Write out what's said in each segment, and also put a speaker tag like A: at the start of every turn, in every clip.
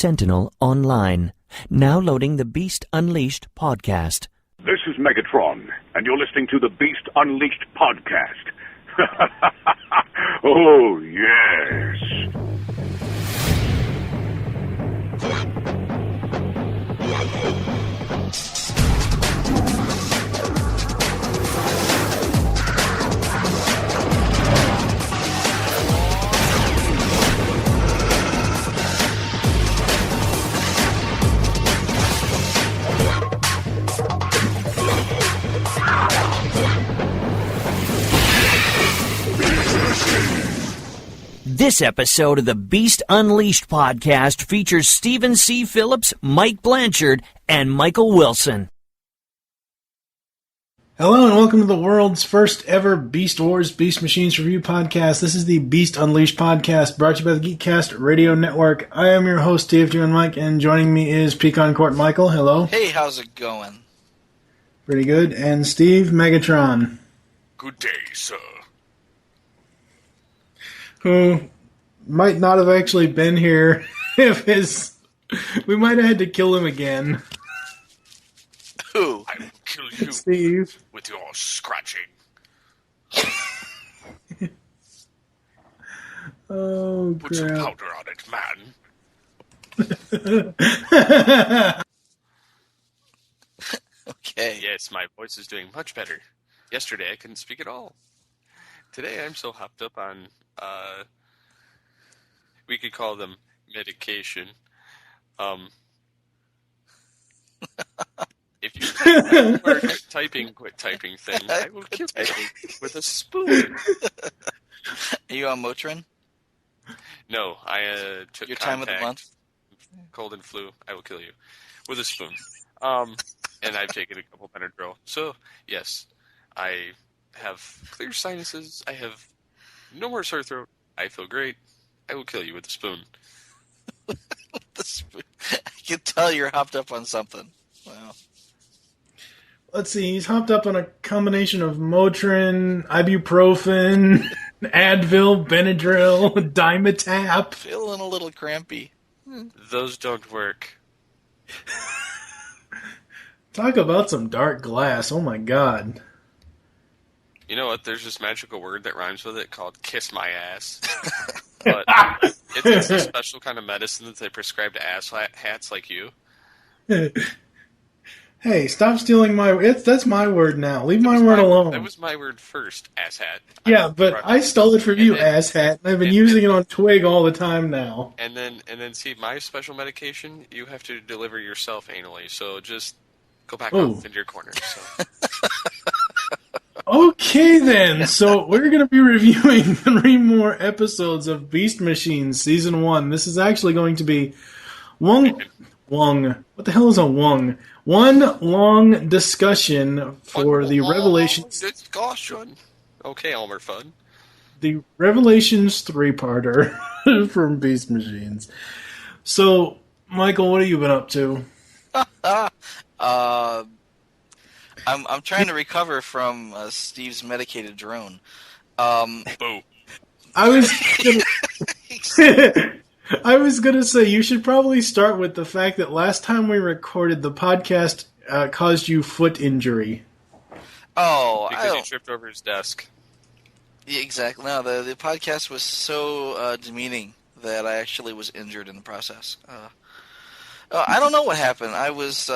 A: Sentinel Online. Now loading the Beast Unleashed podcast.
B: This is Megatron, and you're listening to the Beast Unleashed podcast. Oh, yes.
A: This episode of the Beast Unleashed podcast features Stephen C. Phillips, Mike Blanchard, and Michael Wilson.
C: Hello and welcome to the world's first ever Beast Wars Beast Machines review podcast. This is the Beast Unleashed podcast brought to you by the Geekcast Radio Network. I am your host, TFG and Mike, and joining me is Pecan Court Michael. Hello.
D: Hey, how's it going?
C: Pretty good. And Steve Megatron.
B: Good day, sir.
C: Who might not have actually been here if we might have had to kill him again.
D: Who?
B: I will kill you,
C: Steve,
B: with your scratching.
C: Oh,
B: Put some
C: crap.
B: powder on it, man.
D: Okay.
E: Yes, my voice is doing much better. Yesterday I couldn't speak at all. Today I'm so hopped up on, we could call them medication. If you quit typing thing, I will kill you with a spoon.
D: Are you on Motrin?
E: No, I took
D: Your time of the
E: contact,
D: month?
E: cold and flu. I will kill you with a spoon. And I've taken a couple Benadryl. So, yes, I have clear sinuses. I have no more sore throat. I feel great. I will kill you with a spoon.
D: The spoon. I can tell you're hopped up on something. Wow.
C: Let's see, he's hopped up on a combination of Motrin, ibuprofen, Advil, Benadryl, Dimetap.
D: Feeling a little crampy.
E: Those don't work.
C: Talk about some dark glass. Oh my god.
E: You know what? There's this magical word that rhymes with it called kiss my ass. But it's a special kind of medicine that they prescribe to ass hats like you.
C: Hey, stop stealing that's my word now. Leave my word alone.
E: That was my word first, ass hat.
C: Yeah, but I stole it from you, ass hat, and I've been using it on Twig all the time now.
E: And then see, my special medication, you have to deliver yourself anally, so just go back off into your corner. So.
C: Okay then, so we're going to be reviewing 3 more episodes of Beast Machines Season 1. This is actually going to be Wong. What the hell is a Wong? One long discussion for the Revelations.
E: Discussion. Okay, Elmer Fudd.
C: The Revelations 3-parter from Beast Machines. So, Michael, what have you been up to?
D: I'm trying to recover from Steve's medicated drone.
E: Boo.
C: I was gonna say you should probably start with the fact that last time we recorded the podcast caused you foot injury.
D: Oh,
E: Because he tripped over his desk.
D: Yeah, exactly. No, the podcast was so demeaning that I actually was injured in the process. I don't know what happened. I was,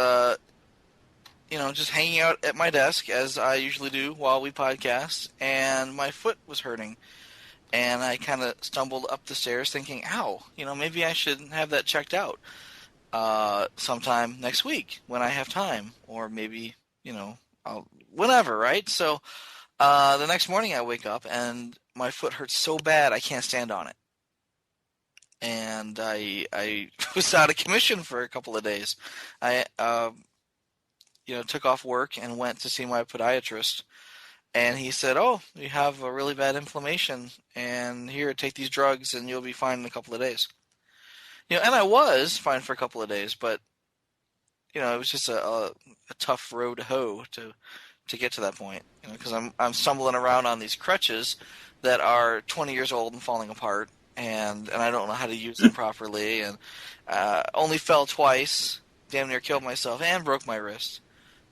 D: just hanging out at my desk, as I usually do while we podcast, and my foot was hurting. And I kind of stumbled up the stairs thinking, ow, maybe I should have that checked out sometime next week when I have time. Or maybe, whenever, right? So the next morning I wake up and my foot hurts so bad I can't stand on it. And I was out of commission for a couple of days. I took off work and went to see my podiatrist. And he said, oh, you have a really bad inflammation, and here, take these drugs, and you'll be fine in a couple of days. And I was fine for a couple of days, but, it was just a tough road to hoe to get to that point, because I'm stumbling around on these crutches that are 20 years old and falling apart, and I don't know how to use them properly, and only fell twice, damn near killed myself, and broke my wrist.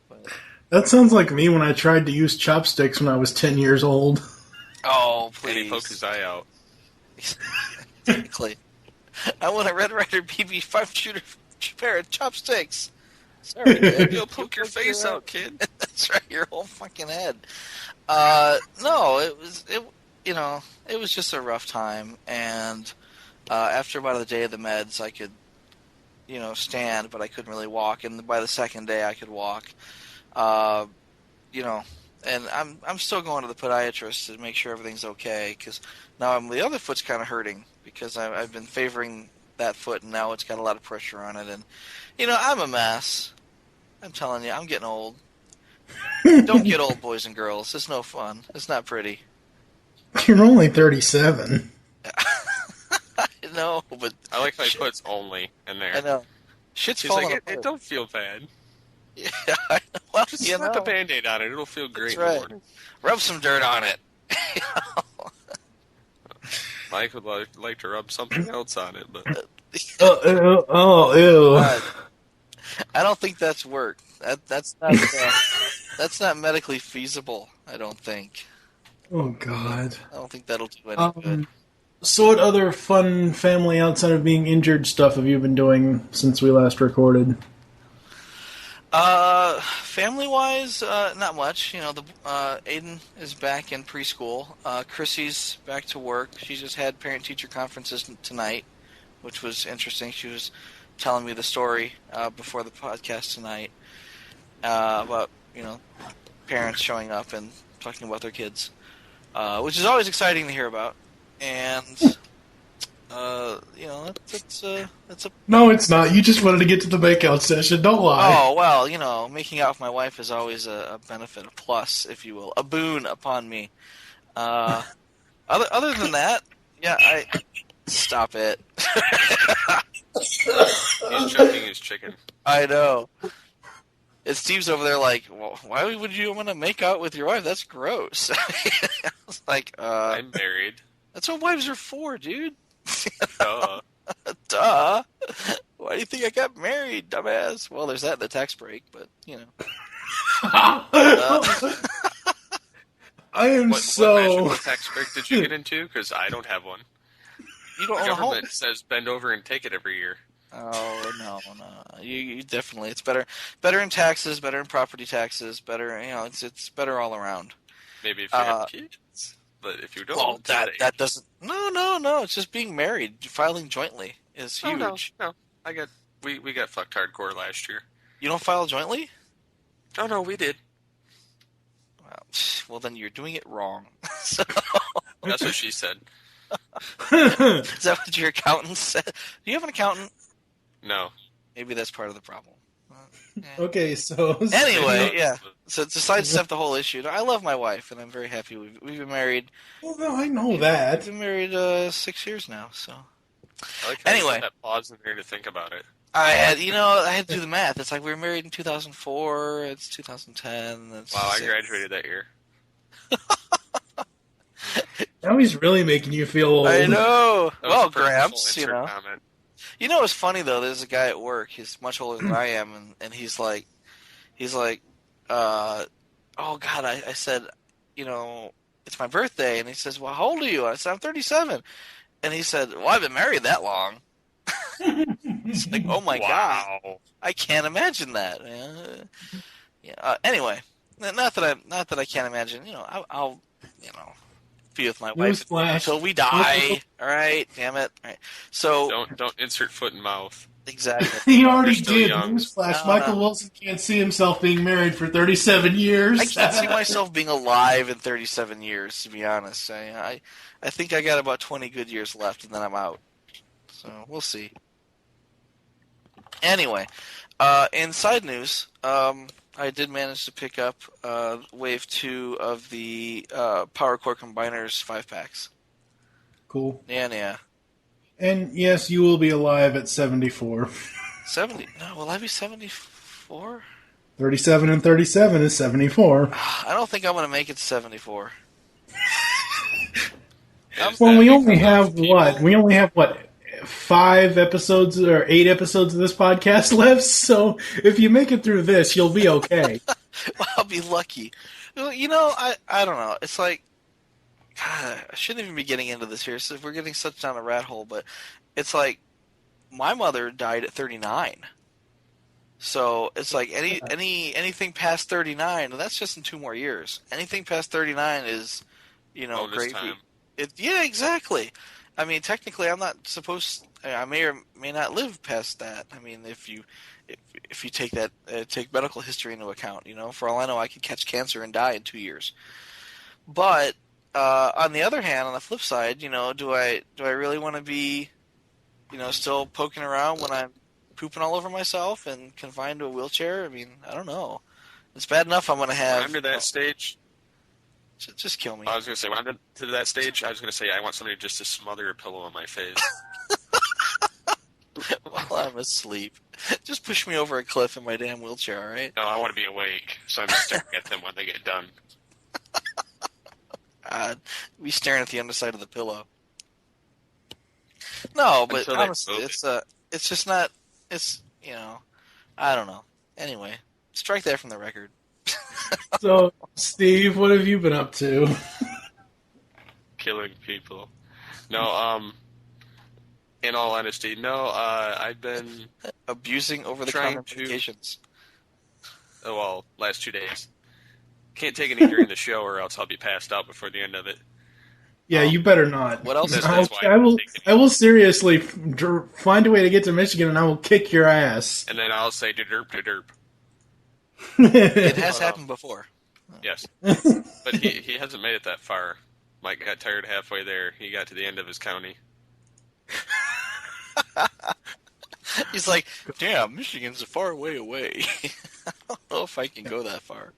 D: But,
C: That sounds like me when I tried to use chopsticks when I was 10 years old.
D: oh,
E: And he
D: please.
E: poked his eye out.
D: Exactly. I want a Red Ryder BB-5 shooter pair of chopsticks. Sorry, kid.
E: You'll poke your face out, kid.
D: That's right, your whole fucking head. No, it was just a rough time, and after about a day of the meds, I could, stand, but I couldn't really walk, and by the second day, I could walk. And I'm still going to the podiatrist to make sure everything's okay, because now the other foot's kind of hurting, because I've been favoring that foot, and now it's got a lot of pressure on it, and, I'm a mess. I'm telling you, I'm getting old. Don't get old, boys and girls. It's no fun. It's not pretty.
C: You're only 37.
D: I know, but...
E: I like my foot's only in there.
D: I know. Shit's
E: She's
D: falling
E: like,
D: apart.
E: it don't feel bad.
D: Yeah, I know. Well,
E: Just slap a Band-Aid on it. It'll feel great
D: That's right.
E: in the morning.
D: Rub some dirt on it.
E: Mike would like to rub something else on it, but
C: Ew.
D: I don't think that's work. That's not medically feasible. I don't think.
C: Oh, God.
D: I don't think that'll do any good.
C: So what other fun family outside of being injured stuff have you been doing since we last recorded?
D: Family-wise, not much. Aiden is back in preschool. Chrissy's back to work. She just had parent-teacher conferences tonight, which was interesting. She was telling me the story before the podcast tonight about, parents showing up and talking about their kids, which is always exciting to hear about. And, that's a...
C: No, it's not. You just wanted to get to the makeout session. Don't lie.
D: Oh, well, making out with my wife is always a benefit, a plus, if you will, a boon upon me. Other than that, yeah, stop it.
E: he's choking his chicken.
D: I know. And Steve's over there like, well, why would you want to make out with your wife? That's gross. I was like,
E: I'm married.
D: That's what wives are for, dude.
E: Duh.
D: Duh. Why do you think I got married, dumbass? Well, there's that in the tax break, but,
C: I am
E: what tax break did you get into? Because I don't have one.
D: You don't
E: The
D: own a home.
E: government says bend over and take it every year.
D: Oh, no. You definitely, it's better in taxes, better in property taxes, better, it's better all around.
E: Maybe if you have kids, but if you don't,
D: Well, that doesn't, no, it's just being married, filing jointly is huge.
E: No, we got fucked hardcore last year.
D: You don't file jointly?
E: Oh no, we did.
D: Well, then you're doing it wrong. So,
E: That's what she said.
D: is that what your accountant said? Do you have an accountant?
E: No.
D: Maybe that's part of the problem.
C: Okay, so...
D: Anyway, yeah. So to sidestep the whole issue, I love my wife, and I'm very happy. We've been married.
C: Well, no, I know that.
D: We've been married 6 years now, so...
E: I like how you
D: Anyway.
E: put that pause in there to think about it.
D: I had to do the math. It's like we were married in 2004. It's 2010. That's
E: Wow, I graduated that year.
C: Now he's really making you feel old.
D: I know.
E: That was
D: Well,
E: a personal
D: Gramps,
E: insert comment.
D: What's funny though? There's a guy at work. He's much older than I am, and he's like, oh God, I said, it's my birthday, and he says, well, how old are you? I said, I'm 37, and he said, well, I've been married that long. It's like, oh my God, I can't imagine that. Anyway, not that I can't imagine. I'll be with my wife until we die. All right, damn it. All right. So
E: Don't insert foot in mouth.
D: exactly.
C: He already
E: still
C: did.
E: young.
C: Newsflash.
D: No,
C: Michael
D: no.
C: Wilson can't see himself being married for 37 years.
D: I can't see myself being alive in 37 years, to be honest. I think I got about 20 good years left, and then I'm out. So we'll see. Anyway, in side news, I did manage to pick up Wave 2 of the Power Core Combiners 5-packs.
C: Cool.
D: Yeah.
C: And yes, you will be alive at 74.
D: 70? No, will I be 74?
C: 37 and 37 is 74.
D: I don't think I'm going to make it to 74.
E: is
C: Well,
E: that
C: we only
E: because
C: have
E: people-
C: what? We only have what? 5 episodes or 8 episodes of this podcast left. So if you make it through this, you'll be okay.
D: Well, I'll be lucky. Well, you know, I don't know. It's like, God, I shouldn't even be getting into this here. So we're getting such down a rat hole, but it's like my mother died at 39. So it's like anything past 39, and that's just in 2 more years. Anything past 39 is,
E: Bonus
D: gravy.
E: time.
D: Yeah, exactly. I mean, technically, I'm not supposed. I may or may not live past that. I mean, if you take that take medical history into account, for all I know, I could catch cancer and die in 2 years. But on the other hand, on the flip side, do I really want to be, still poking around when I'm pooping all over myself and confined to a wheelchair? I mean, I don't know. It's bad enough I'm going to have.
E: When I'm to that stage,
D: just kill me.
E: I was going to say, when I'm to that stage, I was going to say, I want somebody just to smother a pillow on my face.
D: While I'm asleep. Just push me over a cliff in my damn wheelchair, all right?
E: No, I want to be awake, so I'm staring at them when they get done.
D: Be staring at the underside of the pillow. No, but
E: Until they
D: honestly,
E: move
D: it's just not. It's I don't know. Anyway, strike that from the record.
C: So, Steve, what have you been up to?
E: Killing people. No, in all honesty, no, I've been
D: Abusing over-the-counter medications.
E: Last 2 days. Can't take any during the show or else I'll be passed out before the end of it.
C: Yeah, you better not.
D: What else is
E: That's why
C: I will seriously find a way to get to Michigan, and I will kick your ass.
E: And then I'll say derp to derp.
D: It has happened before.
E: Yes. But he hasn't made it that far. Mike got tired halfway there. He got to the end of his county.
D: He's like, damn, Michigan's a far way away. I don't know if I can go that far.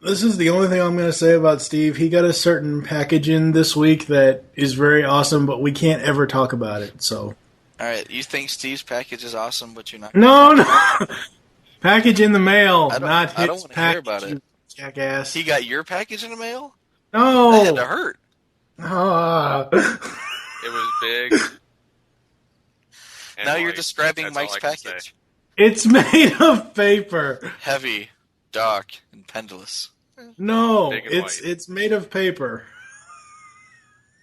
C: This is the only thing I'm going to say about Steve. He got a certain package in this week that is very awesome, but we can't ever talk about it. So,
D: all right, you think Steve's package is awesome, but you're not.
C: No. Package in the mail,
D: I don't
C: his
D: want to
C: package.
D: hear about it.
C: Jackass.
D: He got your package in the mail?
C: No.
D: That had to hurt.
C: Ah.
E: It was big. and
D: Now you're
E: white.
D: describing
E: That's all
D: Mike's
E: I can
D: package.
E: say.
C: It's made of paper.
D: Heavy, dark, and pendulous.
C: No,
E: Big and
C: it's made of paper.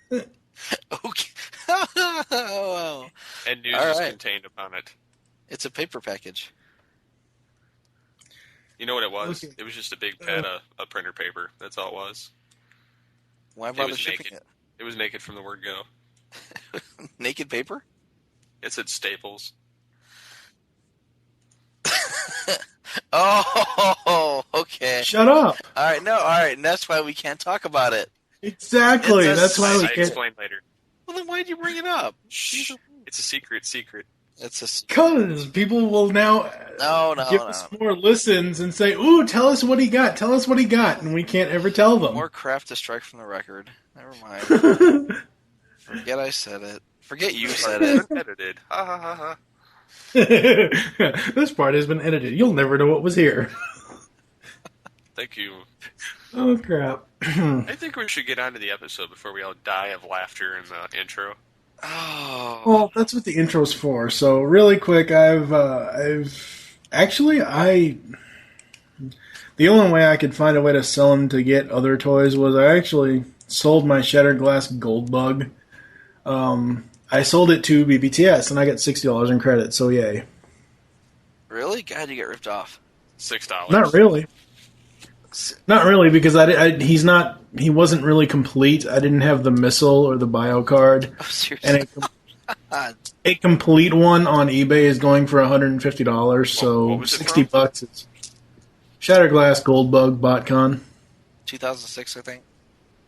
D: Okay. Oh,
E: And news
D: All
E: is
D: right.
E: contained upon it.
D: it's a paper package.
E: You know what it was?
C: Okay.
E: It was just a big pad of printer paper. That's all it was.
D: Why
E: It
D: bother
E: was
D: shipping
E: naked. It was naked from the word go.
D: it? Naked paper?
E: It said Staples.
D: Oh, okay.
C: Shut up.
D: All right, and that's why we can't talk about it.
C: Exactly.
D: It's a
C: That's why we
E: I
C: can't.
E: explain later.
D: Well, then why'd you bring it up?
E: Shh. It's a secret.
D: It's a
C: Because people will now
D: no.
C: give us more listens and say, "Ooh, tell us what he got. Tell us what he got," and we can't ever tell them.
D: More crap to strike from the record. Never mind. Forget I said it. Forget you said it.
E: Edited. Ha ha ha ha.
C: This part has been edited. You'll never know what was here.
E: Thank you.
C: Oh crap!
E: I think we should get on to the episode before we all die of laughter in the intro.
D: Oh.
C: Well, that's what the intro's for. So, really quick, I've actually the only way I could find a way to sell them to get other toys was I actually sold my Shattered Glass Gold Bug. I sold it to BBTS and I got $60 in credit. So, yay!
D: Really? God, you get ripped off.
E: $6.
C: Not really. Not really, because he wasn't really complete. I didn't have the missile or the bio card.
D: Oh, seriously.
C: And a complete one on eBay is going for $150, so
E: What was it
C: $60 is Shattered Glass Gold Bug BotCon
D: 2006, I think.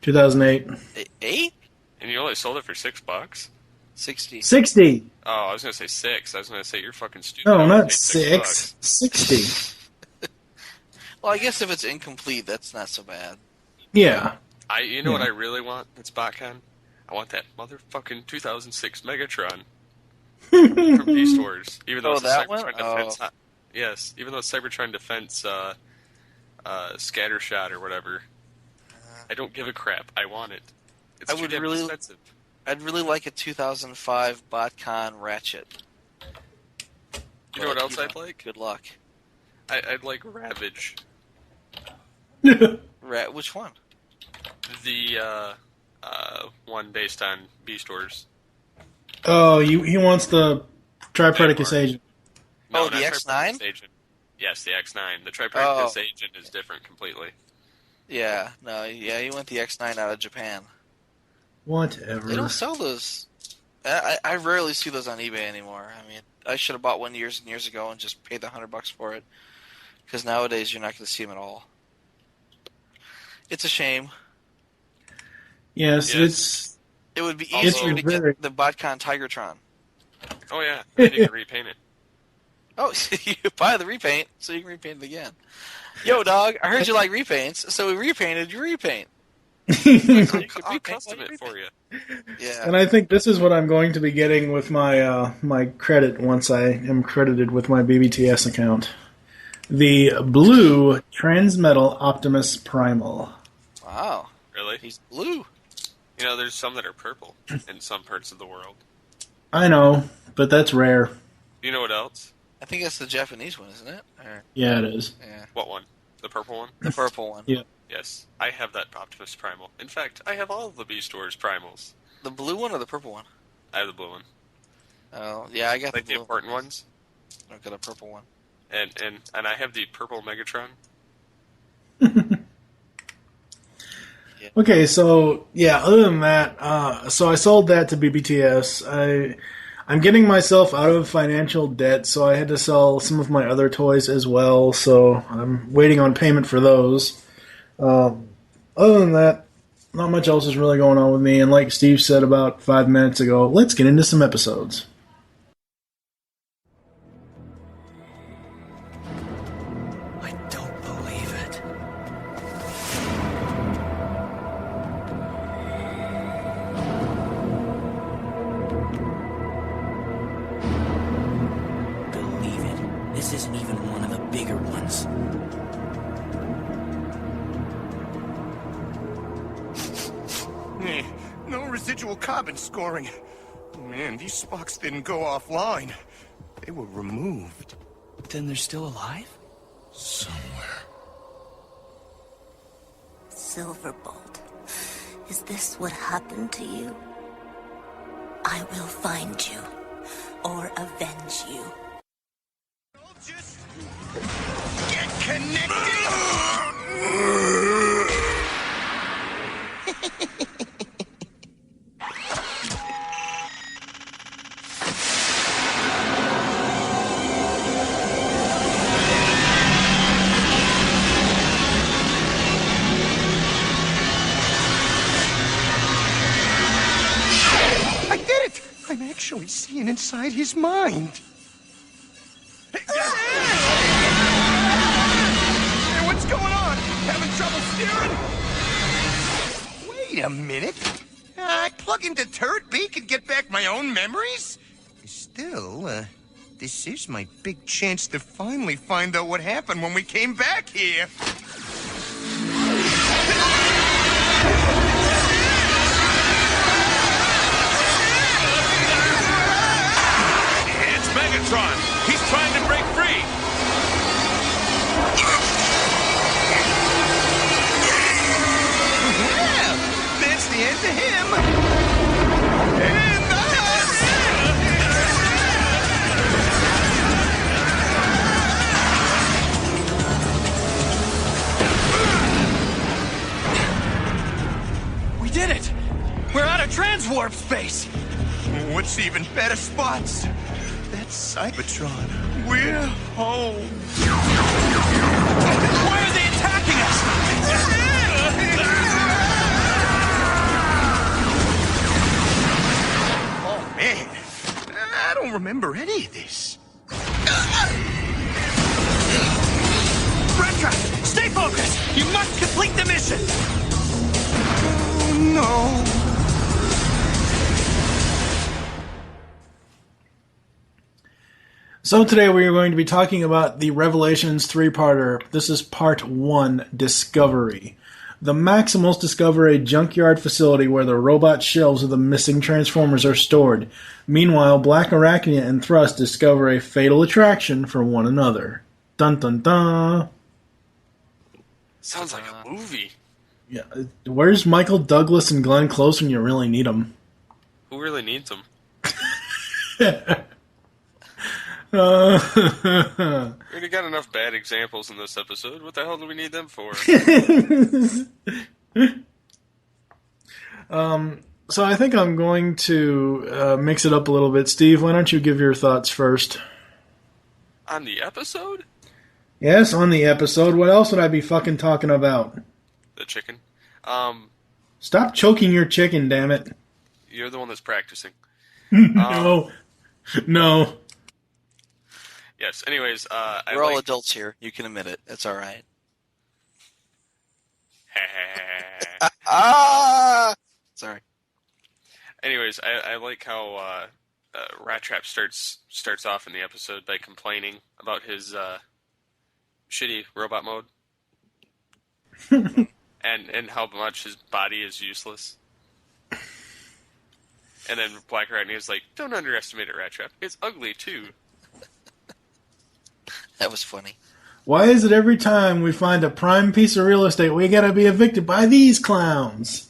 C: 2008.
D: 8?
E: And you only sold it for $6?
D: 60.
C: 60.
E: Oh, I was gonna say 6. I was gonna say you're fucking stupid.
C: No,
E: I
C: not
E: paid $6.
C: 6. 60.
D: Well, I guess if it's incomplete, that's not so bad.
C: Yeah.
E: You know what I really want? That's BotCon. I want that motherfucking 2006 Megatron from Beast Wars. Even though
D: Oh,
E: it's a
D: that
E: Cybertron
D: one?
E: Defense. Yes, even though it's Cybertron Defense Scattershot or whatever. I don't give a crap. I want it. It's too damn expensive.
D: I'd really like a 2005 BotCon Ratchet.
E: You know what else I'd like?
D: Good luck.
E: I'd like Ravage.
D: Which one?
E: The one based on Beast Wars.
C: Oh, he wants the Tripredicus agent.
E: No,
D: the X9?
E: Agent. Yes, the X9. The Tripredicus agent is different completely.
D: Yeah, you want the X9 out of Japan.
C: Whatever.
D: They don't sell those. I rarely see those on eBay anymore. I mean, I should have bought one years and years ago and just paid the $100 for it. Because nowadays you're not going to see them at all. It's a shame.
C: Yes.
D: It would be easier to get the BotCon Tigertron.
E: Oh yeah, and you can repaint it.
D: Oh, so you buy the repaint so you can repaint it again. Yo, dog, I heard you like repaints, so we repainted your repaint.
E: I'll custom it for you.
D: Yeah.
C: And I think this is what I'm going to be getting with my my credit once I am credited with my BBTS account. The blue Transmetal Optimus Primal.
D: Wow.
E: Really?
D: He's blue.
E: You know, there's some that are purple in some parts of the world.
C: I know, but that's rare.
E: You know what else?
D: I think that's the Japanese one, isn't it?
C: Yeah, it is.
D: Yeah.
E: What one? The purple one?
D: The purple one.
C: Yeah.
E: Yes, I have that Optimus Primal. In fact, I have all of the Beast Wars Primals.
D: The blue one or the purple one?
E: I have the blue one.
D: Oh, yeah, I got
E: like
D: the blue
E: important ones.
D: I've got a purple one.
E: And I have the purple Megatron.
C: Okay, so yeah, other than that, so I sold that to BBTS. I'm getting myself out of financial debt, so I had to sell some of my other toys as well, so I'm waiting on payment for those. Other than that, not much else is really going on with me, and like Steve said about 5 minutes ago, let's get into some episodes.
A: I don't believe it. Believe it. This isn't even one of the bigger ones.
F: No residual carbon scoring. Man, these sparks didn't go offline. They were removed.
A: Then they're still alive?
F: Somewhere.
G: Silverbolt, is this what happened to you? I will find you, or avenge you.
F: Just get connected! I did it! I'm actually seeing inside his mind. Hey, what's going on? Having trouble steering? Wait a minute. I plug into Turret Beak and get back my own memories? Still, this is my big chance to finally find out what happened when we came back here.
B: It's Megatron. He's trying to break free.
F: Well, that's the end to him. And us!
H: We did it! We're out of transwarp space!
F: What's even better spots? That's Cybertron. We're home.
H: Why are they attacking us?
F: Oh, man. I don't remember any of this.
H: Redtrap, stay focused! You must complete the mission!
F: Oh, no.
C: So today we are going to be talking about the Revelations 3-parter. This is part 1, Discovery. The Maximals discover a junkyard facility where the robot shelves of the missing Transformers are stored. Meanwhile, Black Arachnia and Thrust discover a fatal attraction for one another. Dun dun dun.
E: Sounds like a movie.
C: Yeah, where's Michael Douglas and Glenn Close when you really need them?
E: Who really needs them? We already got enough bad examples in this episode. What the hell do we need them for?
C: So I think I'm going to mix it up a little bit. Steve, why don't you give your thoughts first?
E: On the episode?
C: Yes, on the episode. What else would I be fucking talking about?
E: The chicken.
C: Stop choking your chicken, damn it.
E: You're the one that's practicing.
C: No.
E: Yes, anyways,
D: we're all adults here. You can admit it. It's all right. Sorry.
E: Anyways, I like how Rat Trap starts off in the episode by complaining about his shitty robot mode. and how much his body is useless. And then Black Arachnia is like, don't underestimate it, Rat Trap. It's ugly, too.
D: That was funny.
C: Why is it every time we find a prime piece of real estate, we gotta be evicted by these clowns?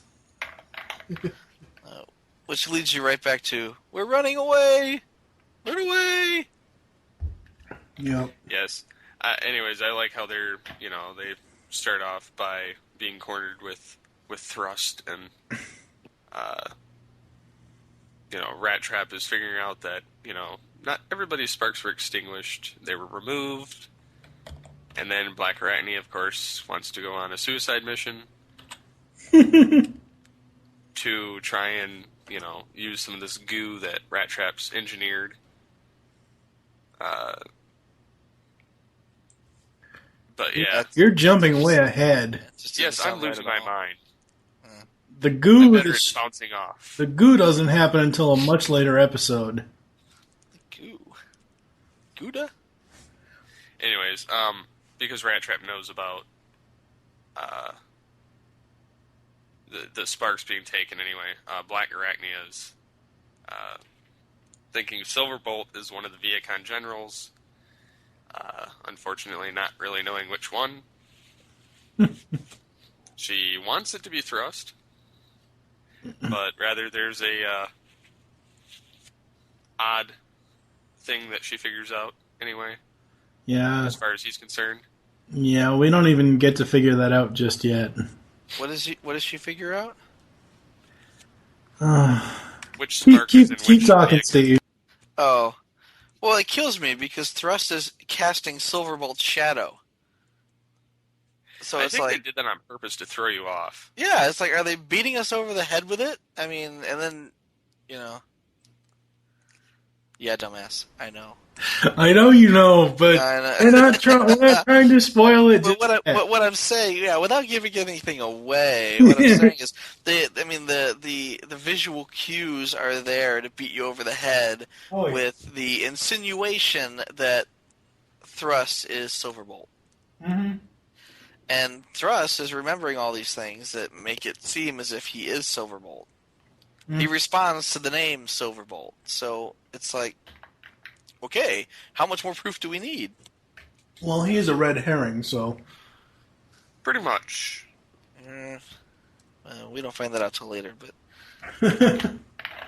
D: Which leads you right back to, we're running away! Run away!
C: Yep.
E: Yes. Anyways, I like how they start off by being cornered with Thrust, and Rat Trap is figuring out that not everybody's sparks were extinguished; they were removed. And then Black Arachnia, of course, wants to go on a suicide mission to try and use some of this goo that Rat Trap's engineered. But yeah,
C: you're jumping way ahead.
E: Yes, I'm losing my mind.
C: The goo
E: is bouncing off.
C: The goo doesn't happen until a much later episode.
D: Goo. Gouda?
E: Anyways, because Rat Trap knows about the sparks being taken anyway, Black Arachnia is thinking Silverbolt is one of the Viacon generals. Unfortunately, not really knowing which one. She wants it to be Thrust, but rather there's a odd thing that she figures out anyway.
C: Yeah.
E: As far as he's concerned.
C: Yeah, we don't even get to figure that out just yet.
D: What does she figure out?
E: Which spark is in
C: keep
E: which
C: talking,
E: vehicle?
C: Steve.
D: Oh. Well, it kills me because Thrust is casting Silverbolt's shadow. So
E: I
D: it's
E: think
D: like,
E: they did that on purpose to throw you off.
D: yeah, it's like, are they beating us over the head with it? I mean, and then, yeah, dumbass. I know.
C: I know you know, but we're not trying to spoil it.
D: But what I'm saying, yeah, without giving anything away, what I'm saying is, the visual cues are there to beat you over the head with the insinuation that Thrust is Silverbolt.
C: Mm-hmm.
D: And Thrust is remembering all these things that make it seem as if he is Silverbolt. Mm-hmm. He responds to the name Silverbolt, so it's like, okay, how much more proof do we need?
C: Well, he is a red herring, so...
E: Pretty much.
D: We don't find that out till later, but...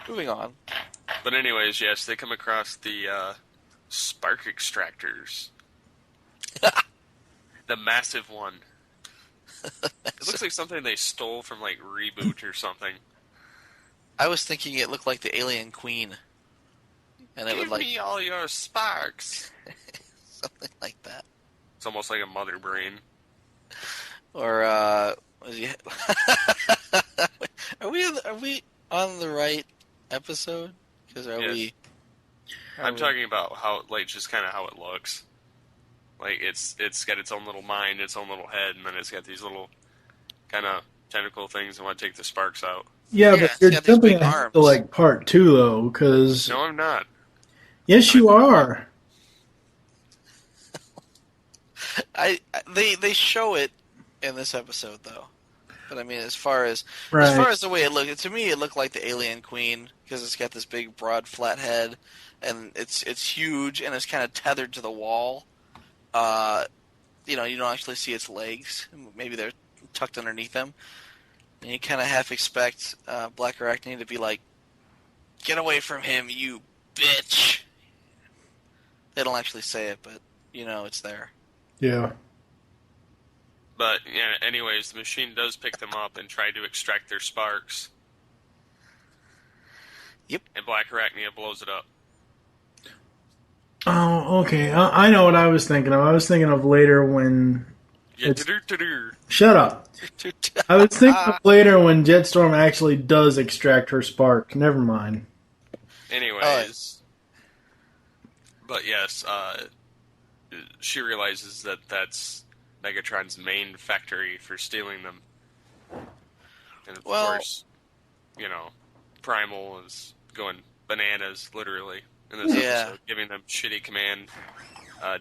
D: Moving on.
E: But anyways, yes, they come across the spark extractors. The massive one. It looks like something they stole from, Reboot or something.
D: I was thinking it looked like the Alien Queen. And it
E: Give
D: would
E: me all your sparks.
D: something like that.
E: It's almost like a mother brain.
D: Or are we on the right episode? Because
E: I'm talking about how just kind of how it looks. It's got its own little mind, its own little head, and then it's got these little kind of tentacle things that want to take the sparks out.
C: Yeah, but you're jumping ahead to part 2 though, because
E: no, I'm not.
C: Yes, you are.
D: They show it in this episode though. But I mean, as far as the way it looked, to me, it looked like the Alien Queen because it's got this big, broad, flat head, and it's huge and it's kind of tethered to the wall. You don't actually see its legs. Maybe they're tucked underneath them. And you kind of half expect Black Arachne to be like, "Get away from him, you bitch." They don't actually say it, but it's there.
C: Yeah.
E: But yeah, anyways, the machine does pick them up and try to extract their sparks.
D: Yep.
E: And Black Arachnia blows it up.
C: Oh, okay. I know what I was thinking of. I was thinking of later when... Shut up. I was thinking of later when Jetstorm actually does extract her spark. Never mind.
E: Anyways. But yes, she realizes that that's Megatron's main factory for stealing them. And of course, Primal is going bananas, literally, in this episode, giving them shitty command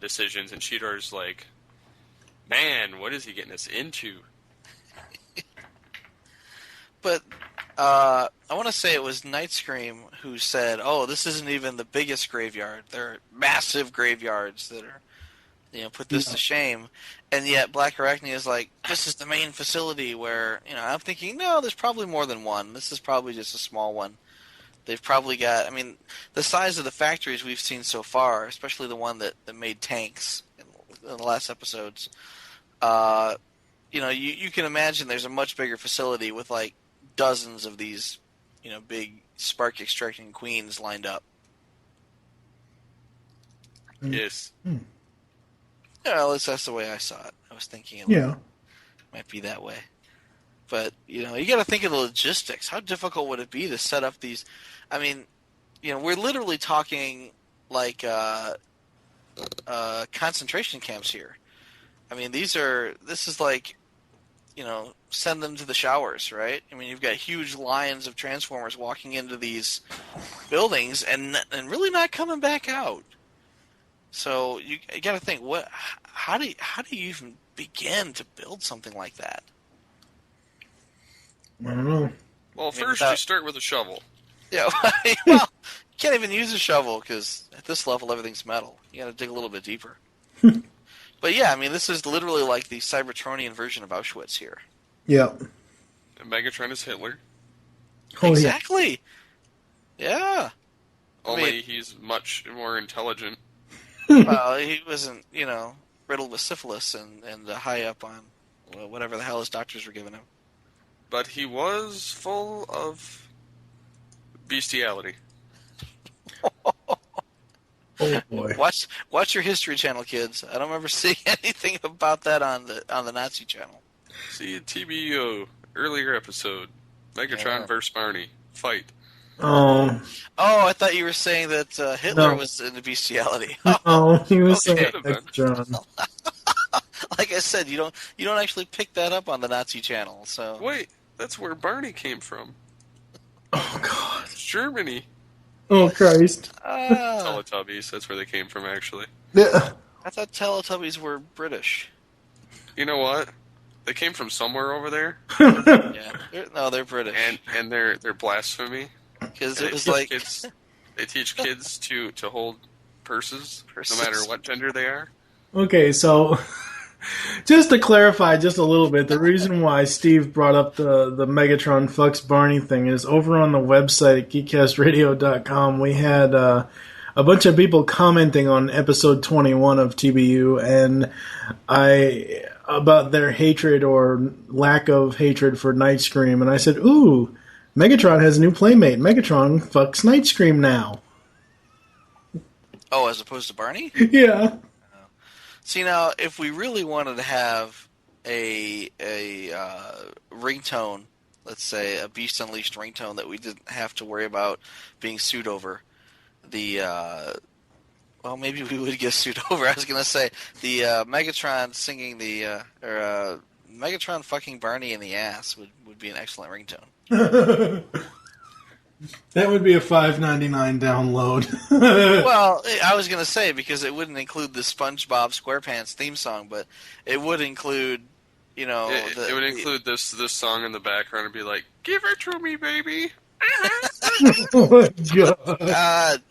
E: decisions, and Cheetor's like, man, what is he getting us into?
D: But I want to say it was Nightscream who said, "Oh, this isn't even the biggest graveyard. They're massive graveyards that are, put this to shame." And yet Black Arachnia is like, "This is the main facility where, I'm thinking, no, there's probably more than one. This is probably just a small one. They've probably got, the size of the factories we've seen so far, especially the one that made tanks in the last episodes, you can imagine there's a much bigger facility with like dozens of these, big spark extracting queens lined up."
E: Yes.
D: Yeah, at least that's the way I saw it. I was thinking it might be that way. But, you got to think of the logistics. How difficult would it be to set up these? We're literally talking like concentration camps here. This is like, send them to the showers, right? You've got huge lines of Transformers walking into these buildings and really not coming back out. So you got to think, how do you even begin to build something like that?
C: I don't know.
E: Well, first you start with a shovel.
D: Yeah, well, you can't even use a shovel because at this level everything's metal. You got to dig a little bit deeper. But yeah, this is literally like the Cybertronian version of Auschwitz here.
C: Yeah.
E: And Megatron is Hitler.
C: Oh,
D: exactly. Yeah.
E: Only he's much more intelligent.
D: Well, he wasn't, riddled with syphilis and high up on whatever the hell his doctors were giving him.
E: But he was full of bestiality.
C: Oh boy!
D: Watch your History Channel, kids. I don't remember seeing anything about that on the Nazi channel.
E: See a TBO earlier episode, Megatron versus Barney fight.
C: Oh,
D: I thought you were saying that Hitler was into bestiality.
C: Oh, he was
D: okay.
C: Megatron.
D: Like I said, you don't actually pick that up on the Nazi channel. So
E: wait, that's where Barney came from.
C: Oh God,
E: Germany.
C: Oh Christ.
E: Teletubbies. That's where they came from, actually.
C: Yeah.
D: I thought Teletubbies were British.
E: You know what? They came from somewhere over there.
D: Yeah. They're British.
E: And they're blasphemy.
D: Because it was like
E: they teach kids to hold purses, no matter what gender they are.
C: Okay, so just to clarify just a little bit, the reason why Steve brought up the Megatron fucks Barney thing is over on the website at geekcastradio.com we had a bunch of people commenting on episode 21 of TBU and about their hatred or lack of hatred for Nightscream, and I said, ooh, Megatron has a new playmate. Megatron fucks Nightscream now.
D: Oh, as opposed to Barney?
C: Yeah.
D: See, now, if we really wanted to have a ringtone, let's say a Beast Unleashed ringtone that we didn't have to worry about being sued over, well, maybe we would get sued over. I was going to say the Megatron singing Megatron fucking Barney in the ass would be an excellent ringtone.
C: That would be a $5.99 download.
D: Well, I was going to say, because it wouldn't include the SpongeBob SquarePants theme song, but it would include, you know,
E: it would include this song in the background and be like, "Give it to me, baby."
C: Oh my god.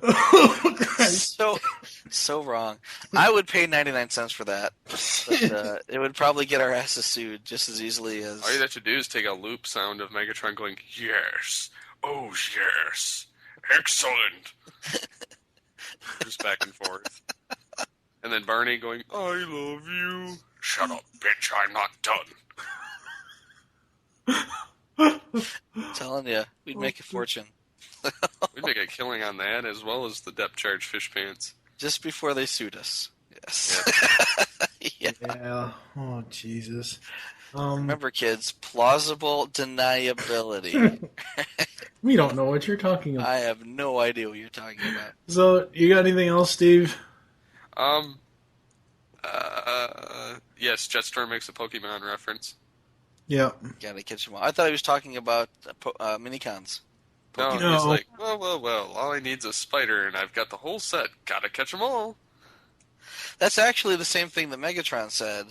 C: Oh, Christ.
D: So wrong. I would pay 99 cents for that, but it would probably get our asses sued just as easily as.
E: All you have to do is take a loop sound of Megatron going, "Yes, oh yes, excellent," just back and forth, and then Barney going, "I love you."
B: Shut up, bitch, I'm not done.
D: I'm telling you, we'd make a fortune.
E: We'd make a killing on that, as well as the depth charge fish pants.
D: Just before they sued us. Yes.
C: Yeah. Oh, Jesus.
D: Remember, kids, plausible deniability.
C: We don't know what you're talking about.
D: I have no idea what you're talking about.
C: So, you got anything else, Steve?
E: Yes, Jetstorm makes a Pokemon reference.
C: Yeah.
D: Gotta catch them all. I thought he was talking about minicons.
E: No,
C: No.
E: he's like, well, all I need's a spider, and I've got the whole set. Gotta catch them all.
D: That's actually the same thing that Megatron said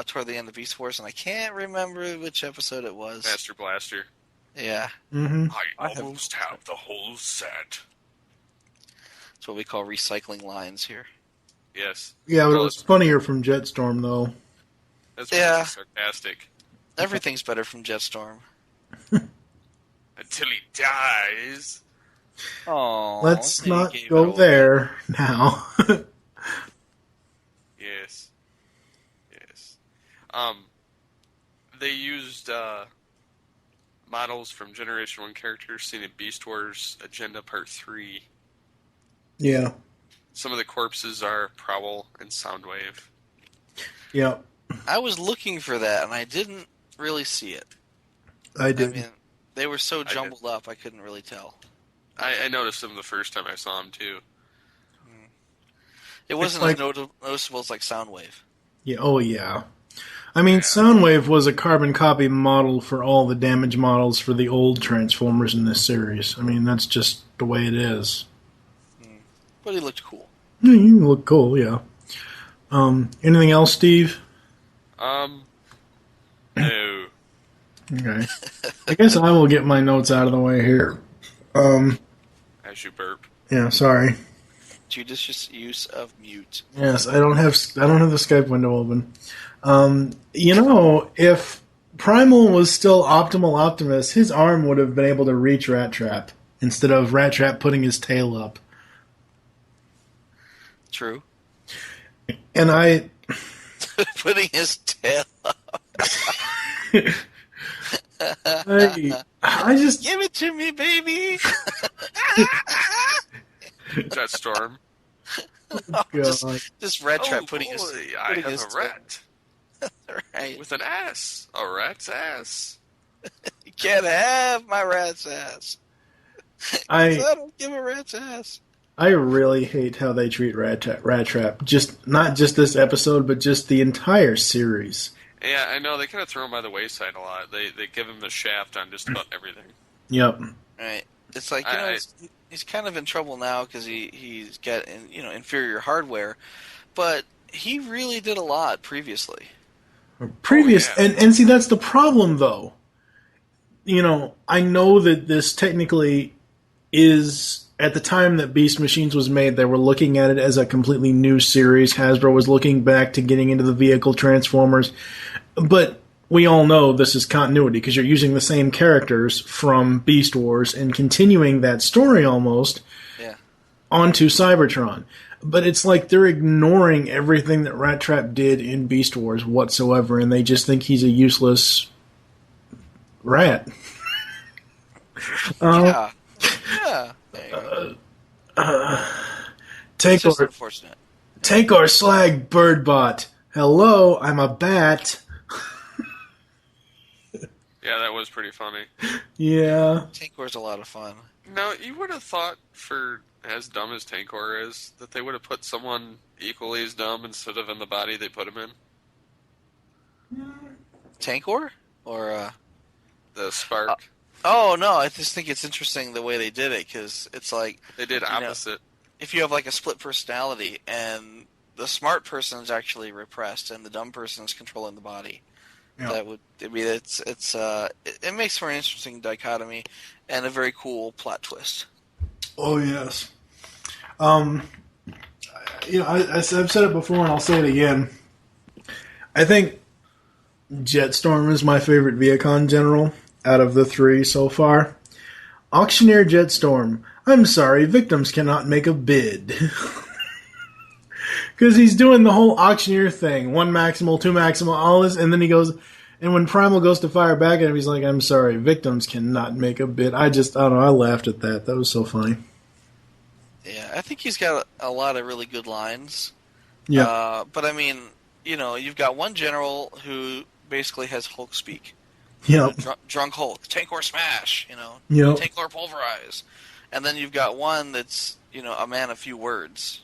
D: toward the end of Beast Force, and I can't remember which episode it was.
E: Master Blaster.
D: Yeah.
C: Mm-hmm.
B: I almost have the whole set.
D: That's what we call recycling lines here.
E: Yes.
C: Yeah, but it
E: Well,
C: was funnier from Jetstorm, though.
E: That's
D: Yeah.
E: sarcastic.
D: Everything's better from Jetstorm.
E: Until he dies.
D: Oh,
C: Let's not go there now.
E: Yes. Yes. They used models from Generation 1 characters seen in Beast Wars Agenda Part 3.
C: Yeah.
E: Some of the corpses are Prowl and Soundwave.
C: Yeah.
D: I was looking for that, and I didn't really see it.
C: I did.
D: I mean, they were so jumbled up, I couldn't really tell.
E: I noticed them the first time I saw them, too.
D: It wasn't
C: like-
D: as noticeable as like Soundwave.
C: Yeah. Oh, yeah. I mean, Soundwave was a carbon copy model for all the damage models for the old Transformers in this series. I mean, that's just the way it is.
D: But he looked cool.
C: Yeah, you look cool, yeah. Anything else, Steve?
E: No.
C: Okay. I guess I will get my notes out of the way here.
E: As you burp.
C: Yeah, sorry.
D: Judicious use of mute.
C: Yes, I don't have the Skype window open. If Primal was still Optimal Optimus, his arm would have been able to reach Rat Trap instead of Rat Trap putting his tail up.
D: True.
C: And I
D: Putting his tail up.
C: I just
D: Give it to me, baby.
E: Jetstorm.
D: Just Rat Trap putting
E: boy,
D: his.
E: I
D: putting
E: have
D: his
E: a rat.
D: Right.
E: With an ass. A rat's ass.
D: You can't have my rat's ass. I don't give a rat's ass.
C: I really hate how they treat Rat Trap. Just not just this episode, but just the entire series.
E: Yeah, I know. They kind of throw him by the wayside a lot. They give him the shaft on just about everything.
C: Yep.
D: Right. It's like, he's kind of in trouble now because he's got, inferior hardware, but he really did a lot previously. And see, that's the problem, though. I know that this technically is, at the time that Beast Machines was made, they were looking at it as a completely new series. Hasbro was looking back to getting into the vehicle Transformers. But we all know this is continuity because you're using the same characters from Beast Wars and continuing that story almost onto Cybertron. But it's like they're ignoring everything that Rat Trap did in Beast Wars whatsoever, and they just think he's a useless rat. Yeah.
C: Tankor Slag Birdbot. Hello, I'm a bat.
E: Yeah, that was pretty funny.
C: Yeah.
D: Tankor's a lot of fun.
E: Now, you would have thought, for as dumb as Tankor is, that they would have put someone equally as dumb instead of in the body they put him in.
D: Tankor? Or,
E: the Spark.
D: Oh, no, I just think it's interesting the way they did it, because it's like...
E: They did opposite.
D: If you have, like, a split personality, and the smart person is actually repressed, and the dumb person is controlling the body.
C: Yeah.
D: It makes for an interesting dichotomy and a very cool plot twist.
C: Oh yes. I've said it before and I'll say it again. I think Jetstorm is my favorite Viacom general out of the three so far. Auctioneer Jetstorm. I'm sorry, victims cannot make a bid. Because he's doing the whole auctioneer thing. 1 maximal, 2 maximal, all this, and then he goes, and when Primal goes to fire back at him, he's like, I'm sorry, victims cannot make a bid. I don't know, I laughed at that. That was so funny.
D: Yeah, I think he's got a lot of really good lines.
C: Yeah.
D: But I mean, you've got one general who basically has Hulk speak.
C: Yep.
D: Drunk Hulk, Tankor smash,
C: Yep.
D: Tankor pulverize. And then you've got one that's, a man of few words.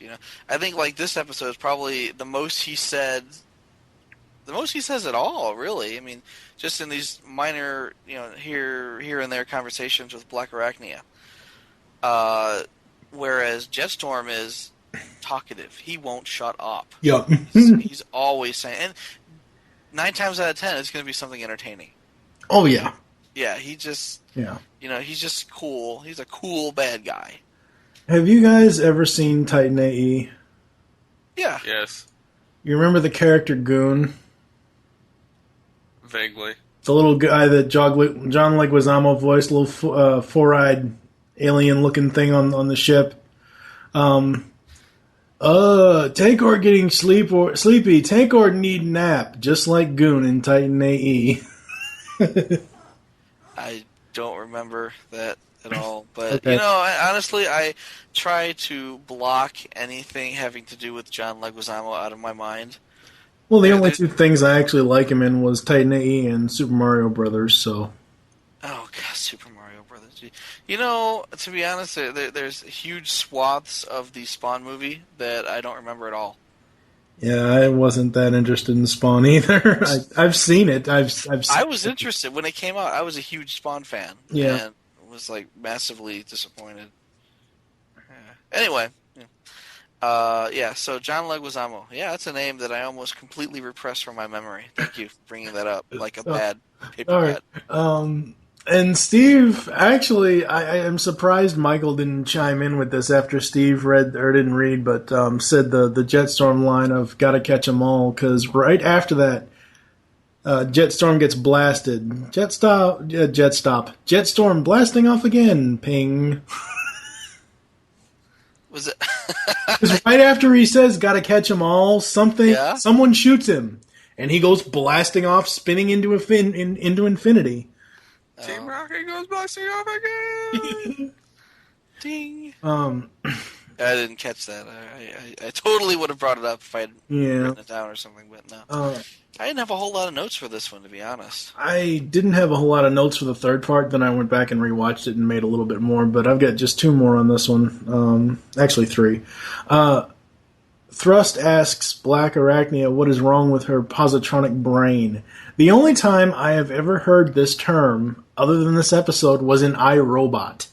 D: I think like this episode is probably the most he says at all, really. I mean, just in these minor, here and there conversations with Black Arachnia. Whereas Jetstorm is talkative. He won't shut up.
C: Yep.
D: He's always saying, and 9 times out of 10, it's going to be something entertaining.
C: Oh, yeah.
D: Yeah, he's just cool. He's a cool bad guy.
C: Have you guys ever seen Titan AE?
D: Yeah.
E: Yes.
C: You remember the character Goon?
E: Vaguely.
C: The little guy that John Leguizamo voiced, little four-eyed alien-looking thing on the ship. Tankor getting sleepy. Tankor need nap, just like Goon in Titan AE.
D: I don't remember that at all, but
C: okay.
D: Honestly, I try to block anything having to do with John Leguizamo out of my mind.
C: Well, the only two things I actually like him in was Titan AE and Super Mario Brothers, so...
D: Oh, God, Super Mario Brothers. To be honest, there's huge swaths of the Spawn movie that I don't remember at all.
C: Yeah, I wasn't that interested in Spawn either. I've seen it. I
D: was interested. When it came out, I was a huge Spawn fan.
C: Yeah.
D: And was, massively disappointed. Anyway. So John Leguizamo. Yeah, that's a name that I almost completely repressed from my memory. Thank you for bringing that up, like a bad paper cut.
C: And Steve, actually, I am surprised Michael didn't chime in with this after Steve didn't read, but said the Jetstorm line of "Gotta catch 'em all," because right after that, Jetstorm gets blasted. Jetstorm blasting off again. Ping.
D: Was it?
C: Because right after he says "Gotta catch 'em all," someone shoots him, and he goes blasting off, spinning into infinity.
E: Team Rocket goes blasting off again.
D: Ding. I didn't catch that. I totally would have brought it up if I had written it down or something, but no. I didn't have a whole lot of notes for this one, to be honest.
C: I didn't have a whole lot of notes for the third part. Then I went back and rewatched it and made a little bit more, but I've got just 2 more on this one. Actually 3. Thrust asks Black Arachnia what is wrong with her positronic brain. The only time I have ever heard this term, other than this episode, was in iRobot.